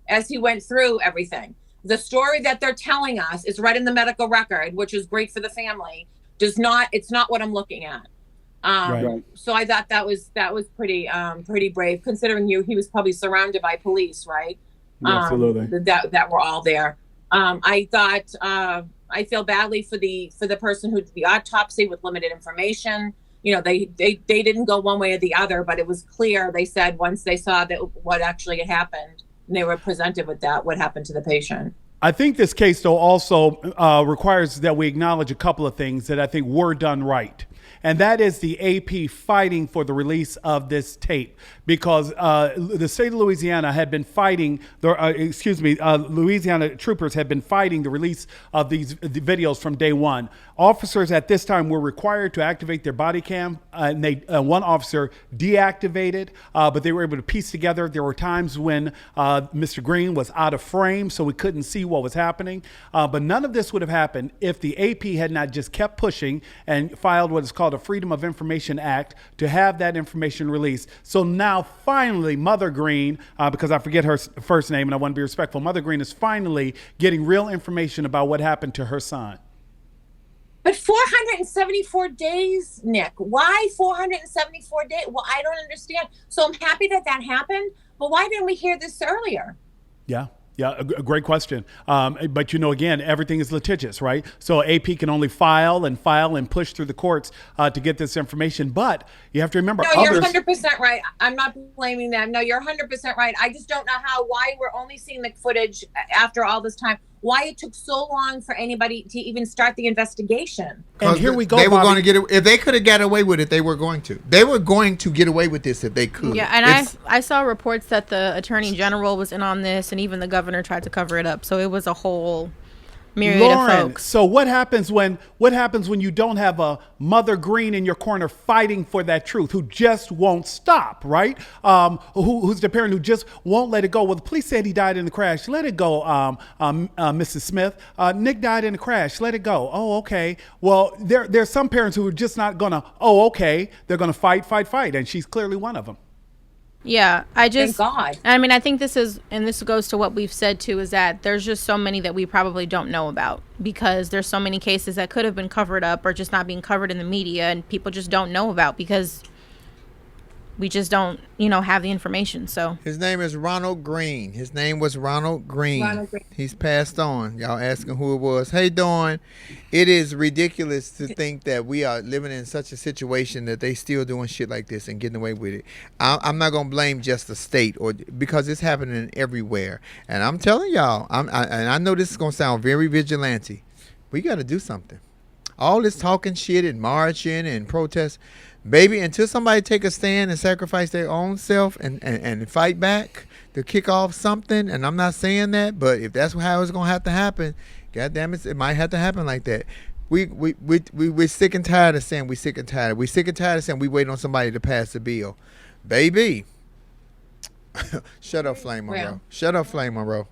as he went through everything. The story that they're telling us is right in the medical record, which is great for the family. It's not what I'm looking at. Right. So I thought that was pretty brave, considering he was probably surrounded by police, right? Absolutely. That were all there. I thought I feel badly for the person who did the autopsy with limited information. You know, they didn't go one way or the other, but it was clear. They said once they saw that what actually had happened, and they were presented with that, what happened to the patient. I think this case, though, also requires that we acknowledge a couple of things that I think were done right. And that is the AP fighting for the release of this tape, because the state of Louisiana had been fighting, Louisiana troopers had been fighting the release of the videos from day one. Officers at this time were required to activate their body cam, and one officer deactivated, but they were able to piece together. There were times when Mr. Green was out of frame, so we couldn't see what was happening. But none of this would have happened if the AP had not just kept pushing and filed what is called a Freedom of Information Act to have that information released. So now finally Mother Green, because I forget her first name and I want to be respectful, Mother Green is finally getting real information about what happened to her son. But 474 days, Nick. Why 474 days? Well, I don't understand. So I'm happy that happened, but why didn't we hear this earlier? Yeah, a great question. But, again, everything is litigious, right? So AP can only file and push through the courts to get this information. But you have to remember, no, you're 100% right. I'm not blaming them. No, you're 100% right. I just don't know why we're only seeing the footage after all this time. Why it took so long for anybody to even start the investigation. And here we go. They were going to get it. If they could have got away with it, they were going to. They were going to get away with this if they could. Yeah, and I saw reports that the attorney general was in on this, and even the governor tried to cover it up. So it was a whole myriad Lauren, of folks. So what happens when you don't have a Mother Green in your corner fighting for that truth, who just won't stop, right? Who's the parent who just won't let it go? Well, the police said he died in the crash. Let it go, Mrs. Smith. Nick died in the crash. Let it go. Oh, okay. Well, there's some parents who are just not gonna. Oh, okay. They're gonna fight, and she's clearly one of them. Yeah, Thank God. I mean, I think this goes to what we've said too, is that there's just so many that we probably don't know about, because there's so many cases that could have been covered up or just not being covered in the media, and people just don't know about because we just don't, have the information. So his name is Ronald Green. His name was Ronald Green. He's passed on. Y'all asking who it was. Hey, Dawn, it is ridiculous to think that we are living in such a situation that they still doing shit like this and getting away with it. I'm not gonna blame just the state, or because it's happening everywhere. And I'm telling y'all, and I know this is gonna sound very vigilante. We got to do something. All this talking shit and marching and protest. Baby, until somebody take a stand and sacrifice their own self and fight back to kick off something, and I'm not saying that, but if that's how it's gonna have to happen, God damn it might have to happen like that. We're sick and tired of saying we're sick and tired. We're sick and tired of saying we wait on somebody to pass the bill. Baby, shut up, Flame Monroe. Shut up, Flame Monroe.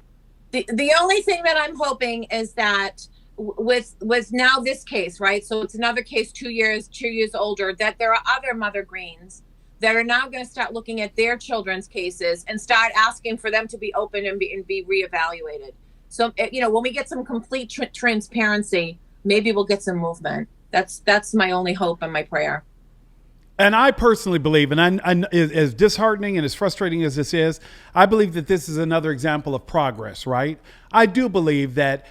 The only thing that I'm hoping is that with now this case, right? So it's another case 2 years older, that there are other Mother Greens that are now going to start looking at their children's cases and start asking for them to be open and be reevaluated. So, when we get some complete transparency, maybe we'll get some movement. That's my only hope and my prayer. And I personally believe, and as disheartening and as frustrating as this is, I believe that this is another example of progress, right? I do believe that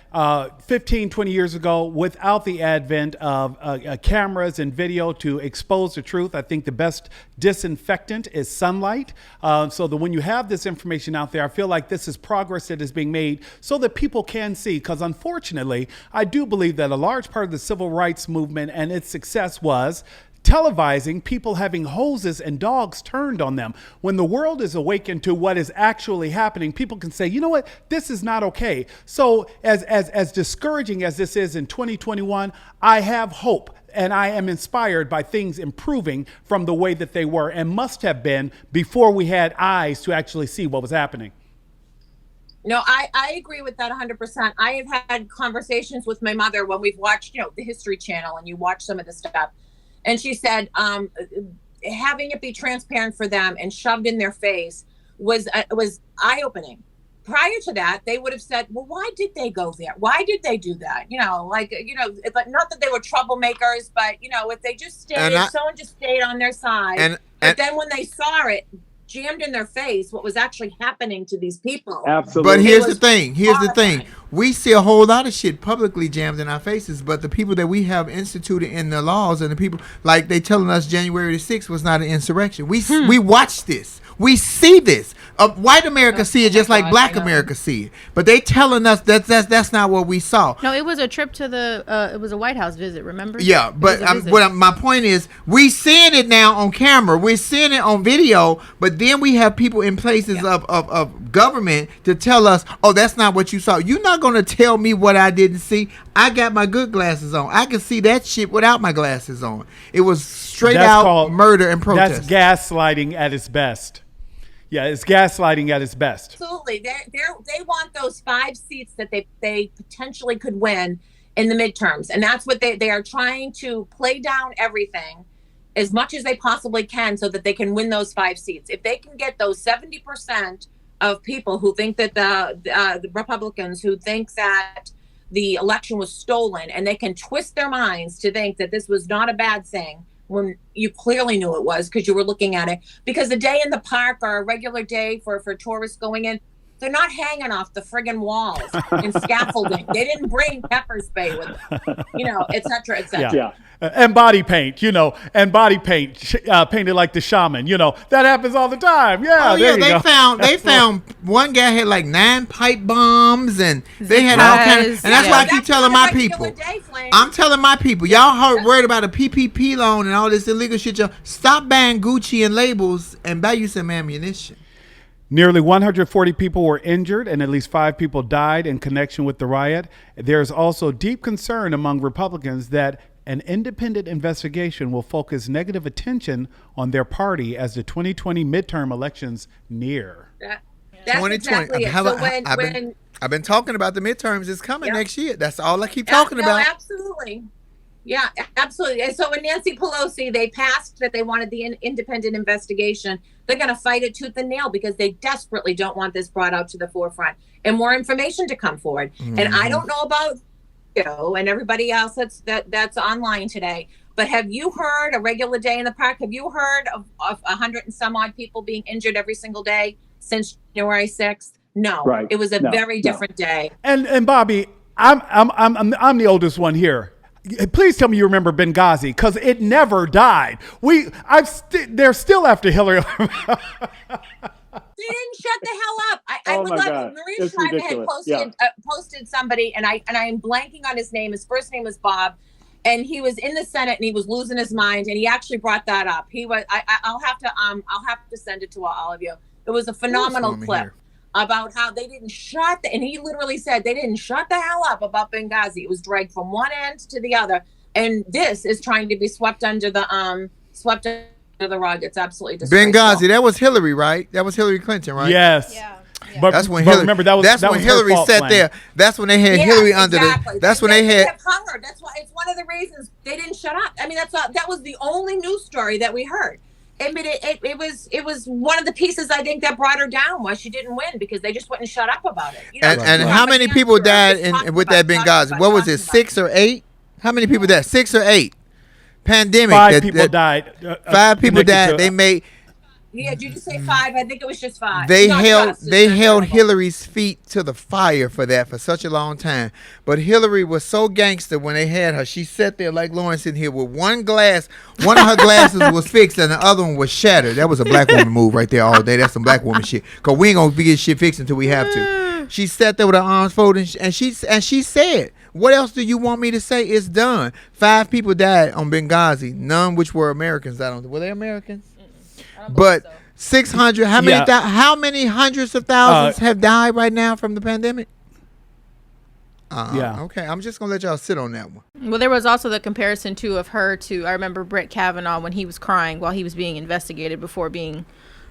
15, 20 years ago, without the advent of cameras and video to expose the truth, I think the best disinfectant is sunlight. So that when you have this information out there, I feel like this is progress that is being made so that people can see. Because unfortunately, I do believe that a large part of the civil rights movement and its success was televising people having hoses and dogs turned on them. When the world is awakened to what is actually happening, people can say, you know what, this is not okay. So as discouraging as this is in 2021, I have hope. And I am inspired by things improving from the way that they were and must have been before we had eyes to actually see what was happening. No, I agree with that 100%. I have had conversations with my mother when we've watched, the History Channel, and you watch some of the stuff. And she said, having it be transparent for them and shoved in their face was eye-opening. Prior to that, they would have said, well, why did they go there? Why did they do that? But not that they were troublemakers, but, if they just stayed, someone just stayed on their side. But then when they saw it jammed in their face, what was actually happening to these people. Absolutely. But here's the thing. We see a whole lot of shit publicly jammed in our faces, but the people that we have instituted in the laws and the people, like they telling us January the 6th was not an insurrection. We watch this. We see this. White America see it just like Black America see it. But they telling us that's not what we saw. No, it was a trip to it was a White House visit, remember? Yeah, but my point is, we seeing it now on camera. We're seeing it on video, but then we have people in places of government to tell us, oh, that's not what you saw. You're not going to tell me what I didn't see. I got my good glasses on. I can see that shit without my glasses on. It was straight out murder and protest. That's gaslighting at its best. Yeah, it's gaslighting at its best. Absolutely. They want those 5 seats that they potentially could win in the midterms. And that's what they are trying to play down everything as much as they possibly can so that they can win those 5 seats. If they can get those 70% of people who think that the Republicans who think that the election was stolen, and they can twist their minds to think that this was not a bad thing, when you clearly knew it was because you were looking at it. Because a day in the park or a regular day for tourists going in, they're not hanging off the friggin' walls and scaffolding. They didn't bring pepper spray with them, et cetera, et cetera. Yeah. And body paint, painted like the shaman, that happens all the time. Yeah. Oh yeah, they found one guy had like 9 pipe bombs, and they had all kinds. And that's why I keep telling my people. I'm telling my people, y'all worried about a PPP loan and all this illegal shit. Y'all stop buying Gucci and labels and buy you some ammunition. Nearly 140 people were injured and at least 5 people died in connection with the riot. There is also deep concern among Republicans that an independent investigation will focus negative attention on their party as the 2020 midterm elections near. That's 2020. Exactly it. So I've been talking about the midterms. It's coming next year. That's all I keep talking about. Absolutely. Yeah, absolutely. And so when Nancy Pelosi, they passed that they wanted the independent investigation, they're going to fight it tooth and nail because they desperately don't want this brought out to the forefront and more information to come forward. Mm-hmm. And I don't know about you and everybody else that's online today, but have you heard a regular day in the park? Have you heard of 100 and some odd people being injured every single day since January 6th? No, right. It was a very different day. And Bobby, I'm the oldest one here. Please tell me you remember Benghazi, because it never died. They're still after Hillary. They didn't shut the hell up. I would love it. Maria Shriver had posted somebody, and I am blanking on his name. His first name was Bob, and he was in the Senate and he was losing his mind, and he actually brought that up. He was. I'll have to send it to all of you. It was a phenomenal clip about how they didn't and he literally said they didn't shut the hell up about Benghazi. It was dragged from one end to the other, and this is trying to be swept under the rug. It's absolutely disgraceful. Benghazi, that was Hillary, right? That was Hillary Clinton, right? Yes. Yeah. But that's when Hillary. Remember that's when Hillary sat there. That's when they had Hillary under the. That's when they had. Hung her. That's why it's one of the reasons they didn't shut up. I mean, that was the only news story that we heard. I mean, it was one of the pieces I think that brought her down why she didn't win, because they just wouldn't shut up about it. And how many people died with that Benghazi? What was it, 6 or 8? How many people died? 6 or 8? Pandemic. 5 people died. 5 people died. They made. Yeah, did you say 5? I think it was just 5. They held Hillary's feet to the fire for such a long time. But Hillary was so gangster when they had her. She sat there like Lawrence in here with one glass. One of her glasses was fixed and the other one was shattered. That was a black woman move right there all day. That's some black woman shit. Because we ain't going to get shit fixed until we have to. She sat there with her arms folded and she said, what else do you want me to say? It's done. 5 people died on Benghazi. None which were Americans. Were they Americans? But so. 600. How many hundreds of thousands have died right now from the pandemic? Okay, I'm just gonna let y'all sit on that one. Well, there was also the comparison too of her to. I remember Brett Kavanaugh when he was crying while he was being investigated before being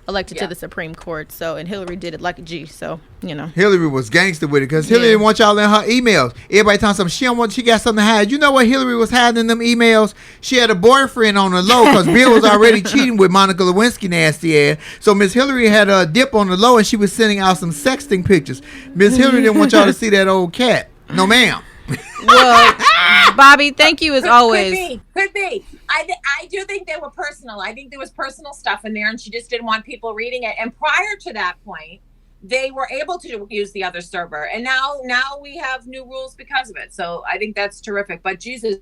elected to Yeah. the Supreme Court. So, and Hillary did it like a G. So, you know. Hillary was gangster with it because Hillary Yeah. didn't want y'all in her emails. Everybody telling something she don't want. She got something to hide. You know what Hillary was hiding in them emails? She had a boyfriend on the low because Bill was already cheating with Monica Lewinsky nasty ass. So Miss Hillary had a dip on the low and she was sending out some sexting pictures. Miss Hillary didn't want y'all to see that old cat. No, ma'am. Well, Bobby, thank you as always. Could be. I do think they were personal. I think there was personal stuff in there, and she just didn't want people reading it. And prior to that point, they were able to use the other server, and now we have new rules because of it. So I think that's terrific. But Jesus,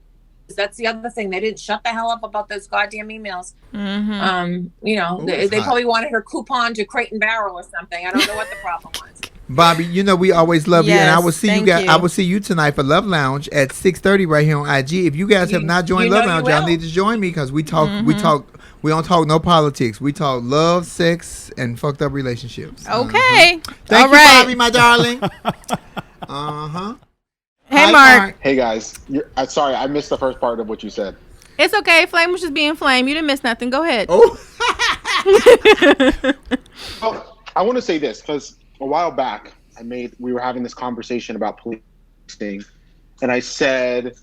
that's the other thing. They didn't shut the hell up about those goddamn emails. Mm-hmm. You know, Ooh, they hot. probably wanted her coupon to Crate and Barrel or something. I don't know what the problem was. Bobby, you know we always love you, and I Yes, will see you thank guys. you. I will see you tonight for Love Lounge at 6:30 right here on IG. If you guys have not joined you Love know you Lounge, y'all will. need to join me because we talk. Mm-hmm. We don't talk no politics. We talk love, sex, and fucked up relationships. Okay. Thank All you, right. Bobby, my darling. Uh-huh. Hey, Hi, Mark. Hey guys, I'm sorry I missed the first part of what you said. It's okay. Flame was just being Flame. You didn't miss nothing. Go ahead. Oh, Well, I want to say this because a while back we were having this conversation about policing, and I said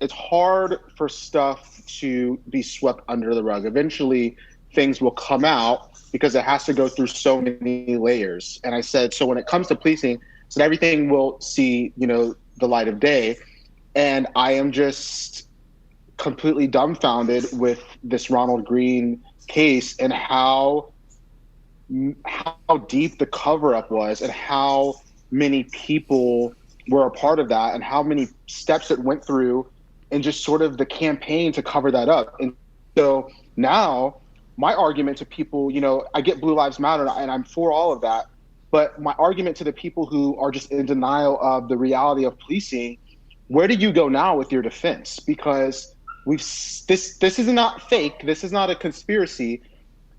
it's hard for stuff to be swept under the rug. Eventually, things will come out because it has to go through so many layers. And I said, so when it comes to policing, so everything will see, the light of day. And I am just completely dumbfounded with this Ronald Green case and how deep the cover-up was and how many people were a part of that and how many steps it went through and just sort of the campaign to cover that up. And so now my argument to people, I get Blue Lives Matter and I'm for all of that, but my argument to the people who are just in denial of the reality of policing, where do you go now with your defense? Because this is not fake. This is not a conspiracy.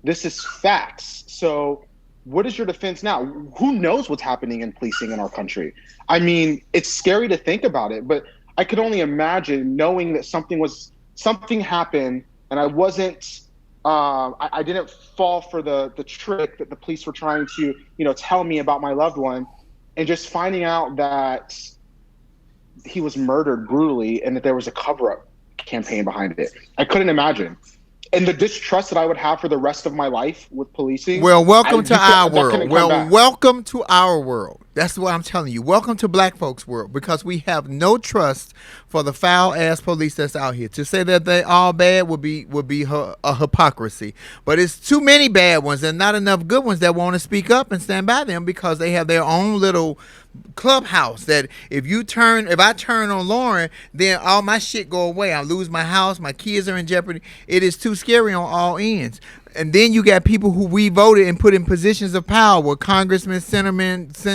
This is facts. So what is your defense now? Who knows what's happening in policing in our country? I mean, it's scary to think about it, but I could only imagine knowing that something happened and I wasn't, I didn't fall for the trick that the police were trying to, tell me about my loved one, and just finding out that he was murdered brutally and that there was a cover-up campaign behind it. I couldn't imagine. And the distrust that I would have for the rest of my life with policing. well, welcome to our that world. couldn't come Well, back. welcome to our world. That's what I'm telling you. Welcome to black folks' world because we have no trust for the foul ass police that's out here. To say that they all bad would be a hypocrisy. But it's too many bad ones and not enough good ones that want to speak up and stand by them because they have their own little clubhouse that if I turn on Lauren, then all my shit go away. I lose my house, my kids are in jeopardy. It is too scary on all ends. And then you got people who we voted and put in positions of power, congressmen, senators,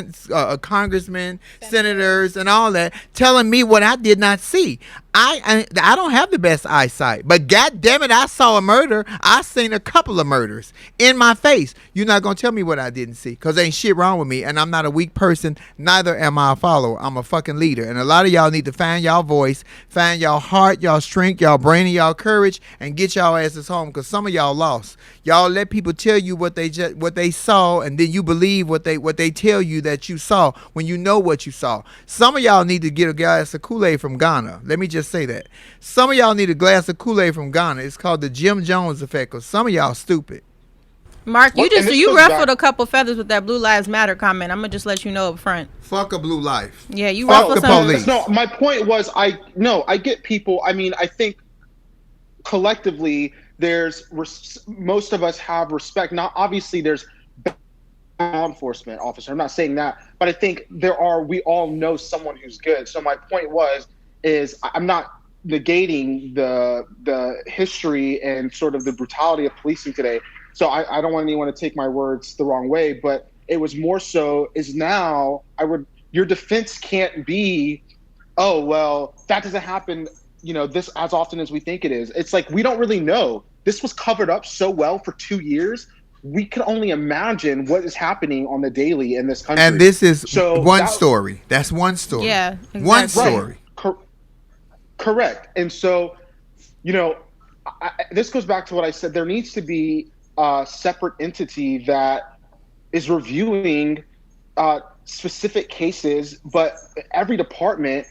and all that, telling me what I did not see. I don't have the best eyesight, but God damn it, I saw a murder. I seen a couple of murders in my face. You're not gonna tell me what I didn't see, cause ain't shit wrong with me, and I'm not a weak person. Neither am I a follower. I'm a fucking leader, and a lot of y'all need to find y'all voice, find y'all heart, y'all strength, y'all brain, and y'all courage, and get y'all asses home, cause some of y'all lost. Y'all let people tell you what they saw, and then you believe what they tell you that you saw when you know what you saw. Some of y'all need to get a glass of Kool-Aid from Ghana. Let me just say that. Some of y'all need a glass of Kool-Aid from Ghana. It's called the Jim Jones effect, because some of y'all stupid. Mark, Well, and this goes ruffled back- a couple feathers with that Blue Lives Matter comment. I'm gonna just let you know up front. Fuck a blue life. Yeah, you Fuck ruffled the some. police. No, my point was I get people. I mean, I think collectively most of us have respect. Now, obviously, there's law enforcement officer. I'm not saying that, but I think we all know someone who's good. So my point is I'm not negating the history and sort of the brutality of policing today. So I don't want anyone to take my words the wrong way, but it was more so is now your defense can't be, oh, well, that doesn't happen, this as often as we think it is. It's like, we don't really know. This was covered up so well for 2 years. We can only imagine what is happening on the daily in this country. And this is So one story. That's one story. Yeah, exactly. One Right. story. Correct. And so, this goes back to what I said. There needs to be separate entity that is reviewing specific cases, but every department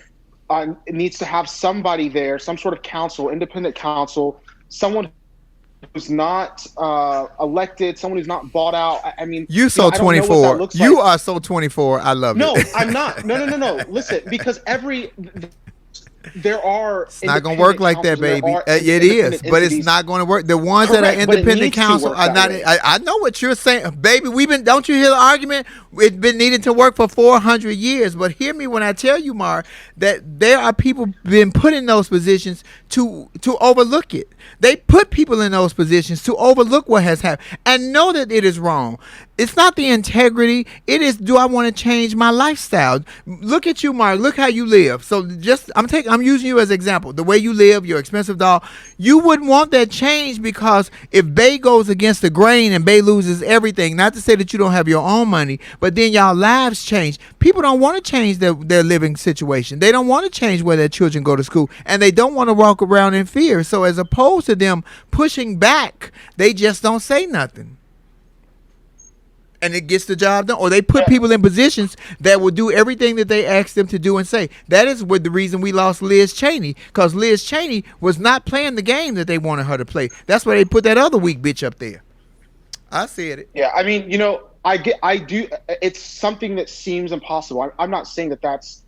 needs to have somebody there, some sort of counsel, independent counsel, someone who's not elected, someone who's not bought out. I mean, you so I don't know what that 24. looks You like. are so 24. I love No, it. I'm not. No. Listen, because there are. It's not gonna work like that, baby. It is, but it's not gonna work. The ones that Correct, are but it independent needs to counsel work are that not. way. I know what you're saying, baby. Don't you hear the argument? It's been needed to work for 400 years. But hear me when I tell you, Mar, that there are people been put in those positions to overlook it. They put people in those positions to overlook what has happened and know that it is wrong. It's not the integrity. It is, do I want to change my lifestyle? Look at you, Mark. Look how you live. So I'm using you as an example. The way you live, your expensive doll. You wouldn't want that change, because if Bay goes against the grain and Bay loses everything, not to say that you don't have your own money, but then y'all lives change. People don't want to change their living situation. They don't want to change where their children go to school, and they don't want to walk around in fear. So as opposed to them pushing back, they just don't say nothing. And it gets the job done. Or they put people in positions that will do everything that they ask them to do and say. That is the reason we lost Liz Cheney, because Liz Cheney was not playing the game that they wanted her to play. That's why they put that other weak bitch up there. I said it. Yeah, I mean, I do. It's something that seems impossible. I'm not saying that that's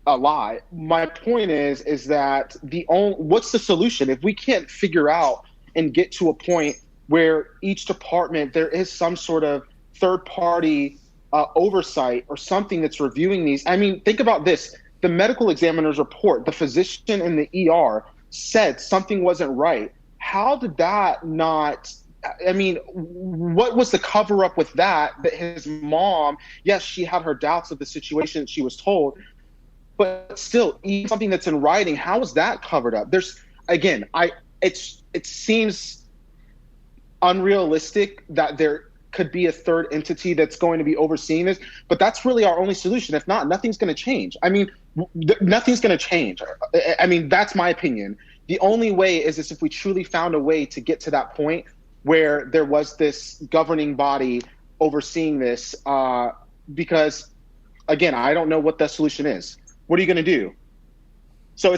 a lie. My point is that what's the solution if we can't figure out and get to a point where each department, there is some sort of third-party oversight or something that's reviewing these. I mean, think about this. The medical examiner's report, the physician in the ER said something wasn't right. How did that not... I mean, what was the cover-up with that his mom, yes, she had her doubts of the situation she was told, but still, even something that's in writing, how is that covered up? It seems unrealistic that there could be a third entity that's going to be overseeing this, but that's really our only solution. If not, nothing's going to change. I mean, nothing's going to change. I mean, that's my opinion. The only way is if we truly found a way to get to that point where there was this governing body overseeing this, because, again, I don't know what the solution is. What are you going to do? So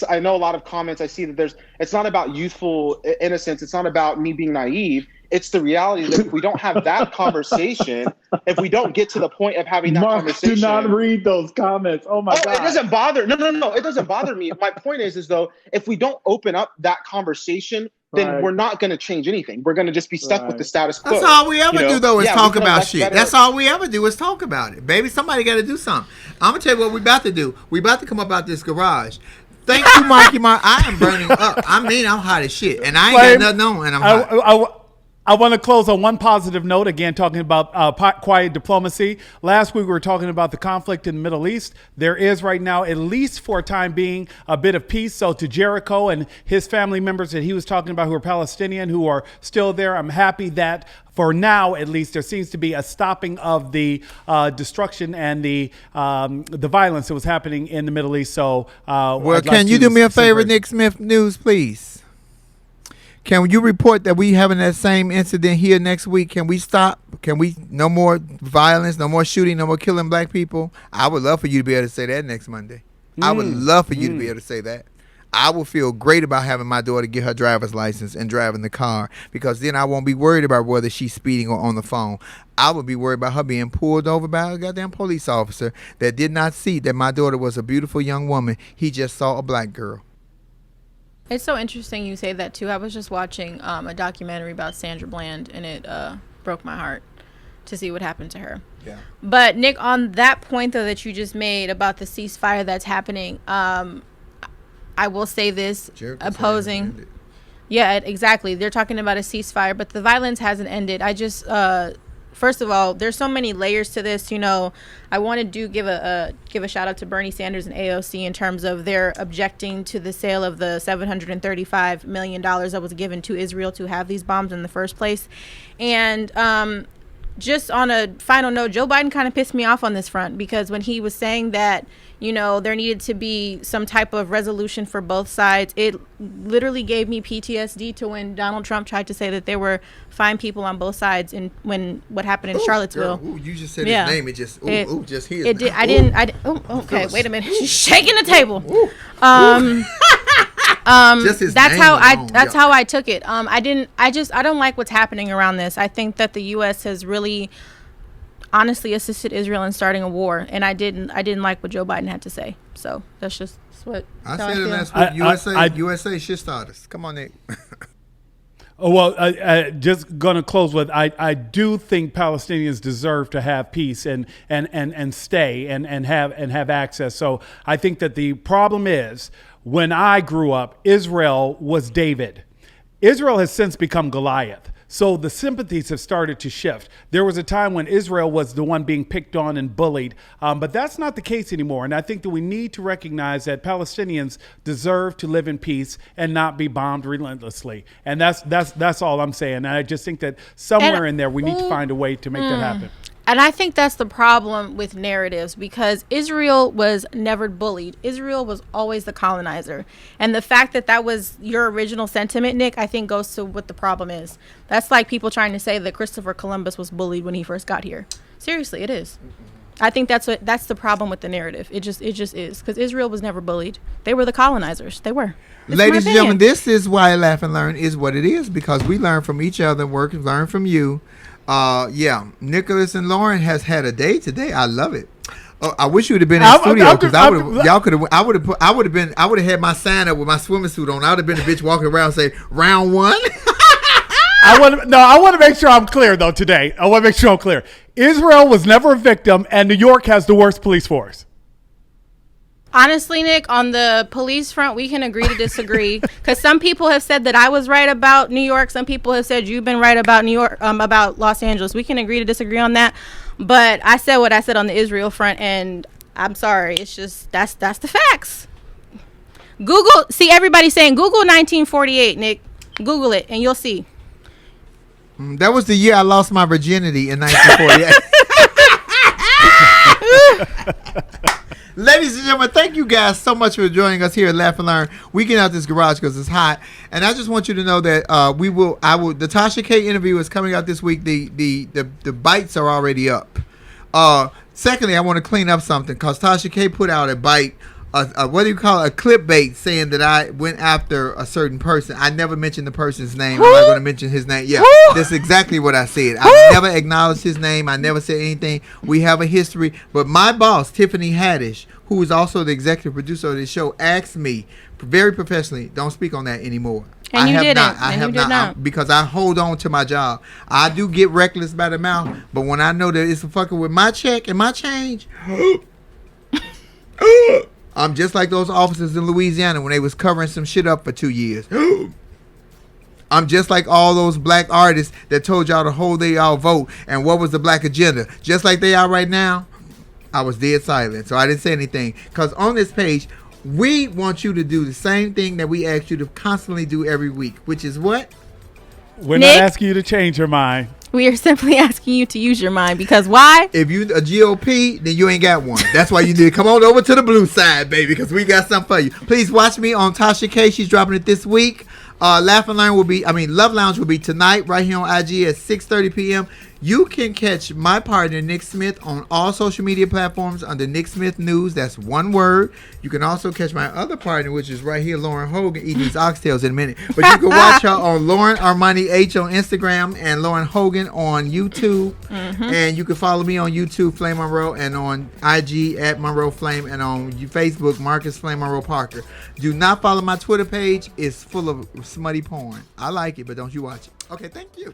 I know a lot of comments I see that it's not about youthful innocence. It's not about me being naive. It's the reality that if we don't have that conversation, if we don't get to the point of having that conversation. Do not read those comments. Oh my God. It doesn't bother. No. It doesn't bother me. My point is though, if we don't open up that conversation, then we're not going to change anything. We're going to just be stuck with the status quo. That's all we ever do, though, is talk about shit. Better. That's all we ever do is talk about it. Baby, somebody got to do something. I'm going to tell you what we about to do. We about to come up out this garage. Thank you, Marky Mark. I am burning up. I mean, I'm hot as shit. And I ain't got nothing on, and I'm hot. I want to close on one positive note, again, talking about quiet diplomacy. Last week, we were talking about the conflict in the Middle East. There is right now, at least for a time being, a bit of peace. So to Jericho and his family members that he was talking about who are Palestinian, who are still there, I'm happy that for now, at least, there seems to be a stopping of the destruction and the violence that was happening in the Middle East. So, can you do me a favor, Nick Smith News, please? Can you report that we having that same incident here next week? Can we stop? No more violence, no more shooting, no more killing black people? I would love for you to be able to say that next Monday. I would love for you to be able to say that. I will feel great about having my daughter get her driver's license and driving the car, because then I won't be worried about whether she's speeding or on the phone. I would be worried about her being pulled over by a goddamn police officer that did not see that my daughter was a beautiful young woman. He just saw a black girl. It's so interesting you say that too. I was just watching a documentary about Sandra Bland, and it broke my heart to see what happened to her. Yeah. But Nick, on that point though that you just made about the ceasefire that's happening, I will say this: opposing. Yeah, exactly. They're talking about a ceasefire, but the violence hasn't ended. I just first of all, there's so many layers to this. I want to give a shout out to Bernie Sanders and AOC in terms of their objecting to the sale of the $735 million that was given to Israel to have these bombs in the first place. And just on a final note, Joe Biden kind of pissed me off on this front, because when he was saying that, there needed to be some type of resolution for both sides, it literally gave me PTSD to when Donald Trump tried to say that there were fine people on both sides, and when what happened in Charlottesville. Girl, you just said his name. It just just his. It did. Name. Okay, wait a minute. She's shaking the table. Just his that's name how alone, how I took it. I don't like what's happening around this. I think that the U.S. has really honestly assisted Israel in starting a war, and I didn't like what Joe Biden had to say. So that's just what I how said it feel. last week. USA shit starters. Come on, Nick. Oh, well, just going to close with, I do think Palestinians deserve to have peace and stay and have access. So I think that the problem is, when I grew up, Israel was David. Israel has since become Goliath. So the sympathies have started to shift. There was a time when Israel was the one being picked on and bullied, but that's not the case anymore. And I think that we need to recognize that Palestinians deserve to live in peace and not be bombed relentlessly. And that's all I'm saying. And I just think that somewhere in there, we need to find a way to make that happen. And I think that's the problem with narratives, because Israel was never bullied. Israel was always the colonizer. And the fact that that was your original sentiment, Nick, I think goes to what the problem is. That's like people trying to say that Christopher Columbus was bullied when he first got here. Seriously, it is. I think that's the problem with the narrative. It just is, because Israel was never bullied. They were the colonizers. They were. Ladies and gentlemen, this is why Laugh and Learn is what it is, because we learn from each other, learn from you. Nicholas and Lauren has had a day today. I love it. I wish you would have been in the studio, because I would have had my sign up with my swimming suit on. I would have been a bitch walking around saying round one. I want to make sure I'm clear though today. I want to make sure I'm clear. Israel was never a victim, and New York has the worst police force. Honestly, Nick, on the police front, we can agree to disagree, because some people have said that I was right about New York. Some people have said you've been right about New York, about Los Angeles. We can agree to disagree on that. But I said what I said on the Israel front, and I'm sorry. It's just that's the facts. Google, see everybody saying Google 1948, Nick. Google it, and you'll see. That was the year I lost my virginity in 1948. Ladies and gentlemen, thank you guys so much for joining us here at Laugh and Learn. We get out this garage because it's hot, and I just want you to know that the Tasha K interview is coming out this week. The bites are already up. Secondly, I want to clean up something, because Tasha K put out a bite. What do you call it? A clickbait, saying that I went after a certain person. I never mentioned the person's name. I'm not going to mention his name. Yeah, that's exactly what I said. I never acknowledged his name. I never said anything. We have a history. But my boss, Tiffany Haddish, who is also the executive producer of this show, asked me very professionally, don't speak on that anymore. And you didn't. I have not. Because I hold on to my job. I do get reckless by the mouth, but when I know that it's fucking with my check and my change, I'm just like those officers in Louisiana when they was covering some shit up for 2 years. I'm just like all those black artists that told y'all to hold y'all vote, and what was the black agenda. Just like they are right now, I was dead silent, so I didn't say anything. Because on this page, we want you to do the same thing that we ask you to constantly do every week, which is what? We're Nick? not asking you to change your mind. We are simply asking you to use your mind, because why? If you a GOP, then you ain't got one. That's why you need to come on over to the blue side, baby, because we got something for you. Please watch me on Tasha K. She's dropping it this week. Love Lounge will be tonight right here on IG at 6:30 p.m. You can catch my partner, Nick Smith, on all social media platforms under Nick Smith News. That's one word. You can also catch my other partner, which is right here, Lauren Hogan, eating these oxtails in a minute. But you can watch her on Lauren Armani H on Instagram and Lauren Hogan on YouTube. Mm-hmm. And you can follow me on YouTube, Flame Monroe, and on IG at Monroe Flame, and on Facebook, Marcus Flame Monroe Parker. Do not follow my Twitter page. It's full of smutty porn. I like it, but don't you watch it. Okay, thank you.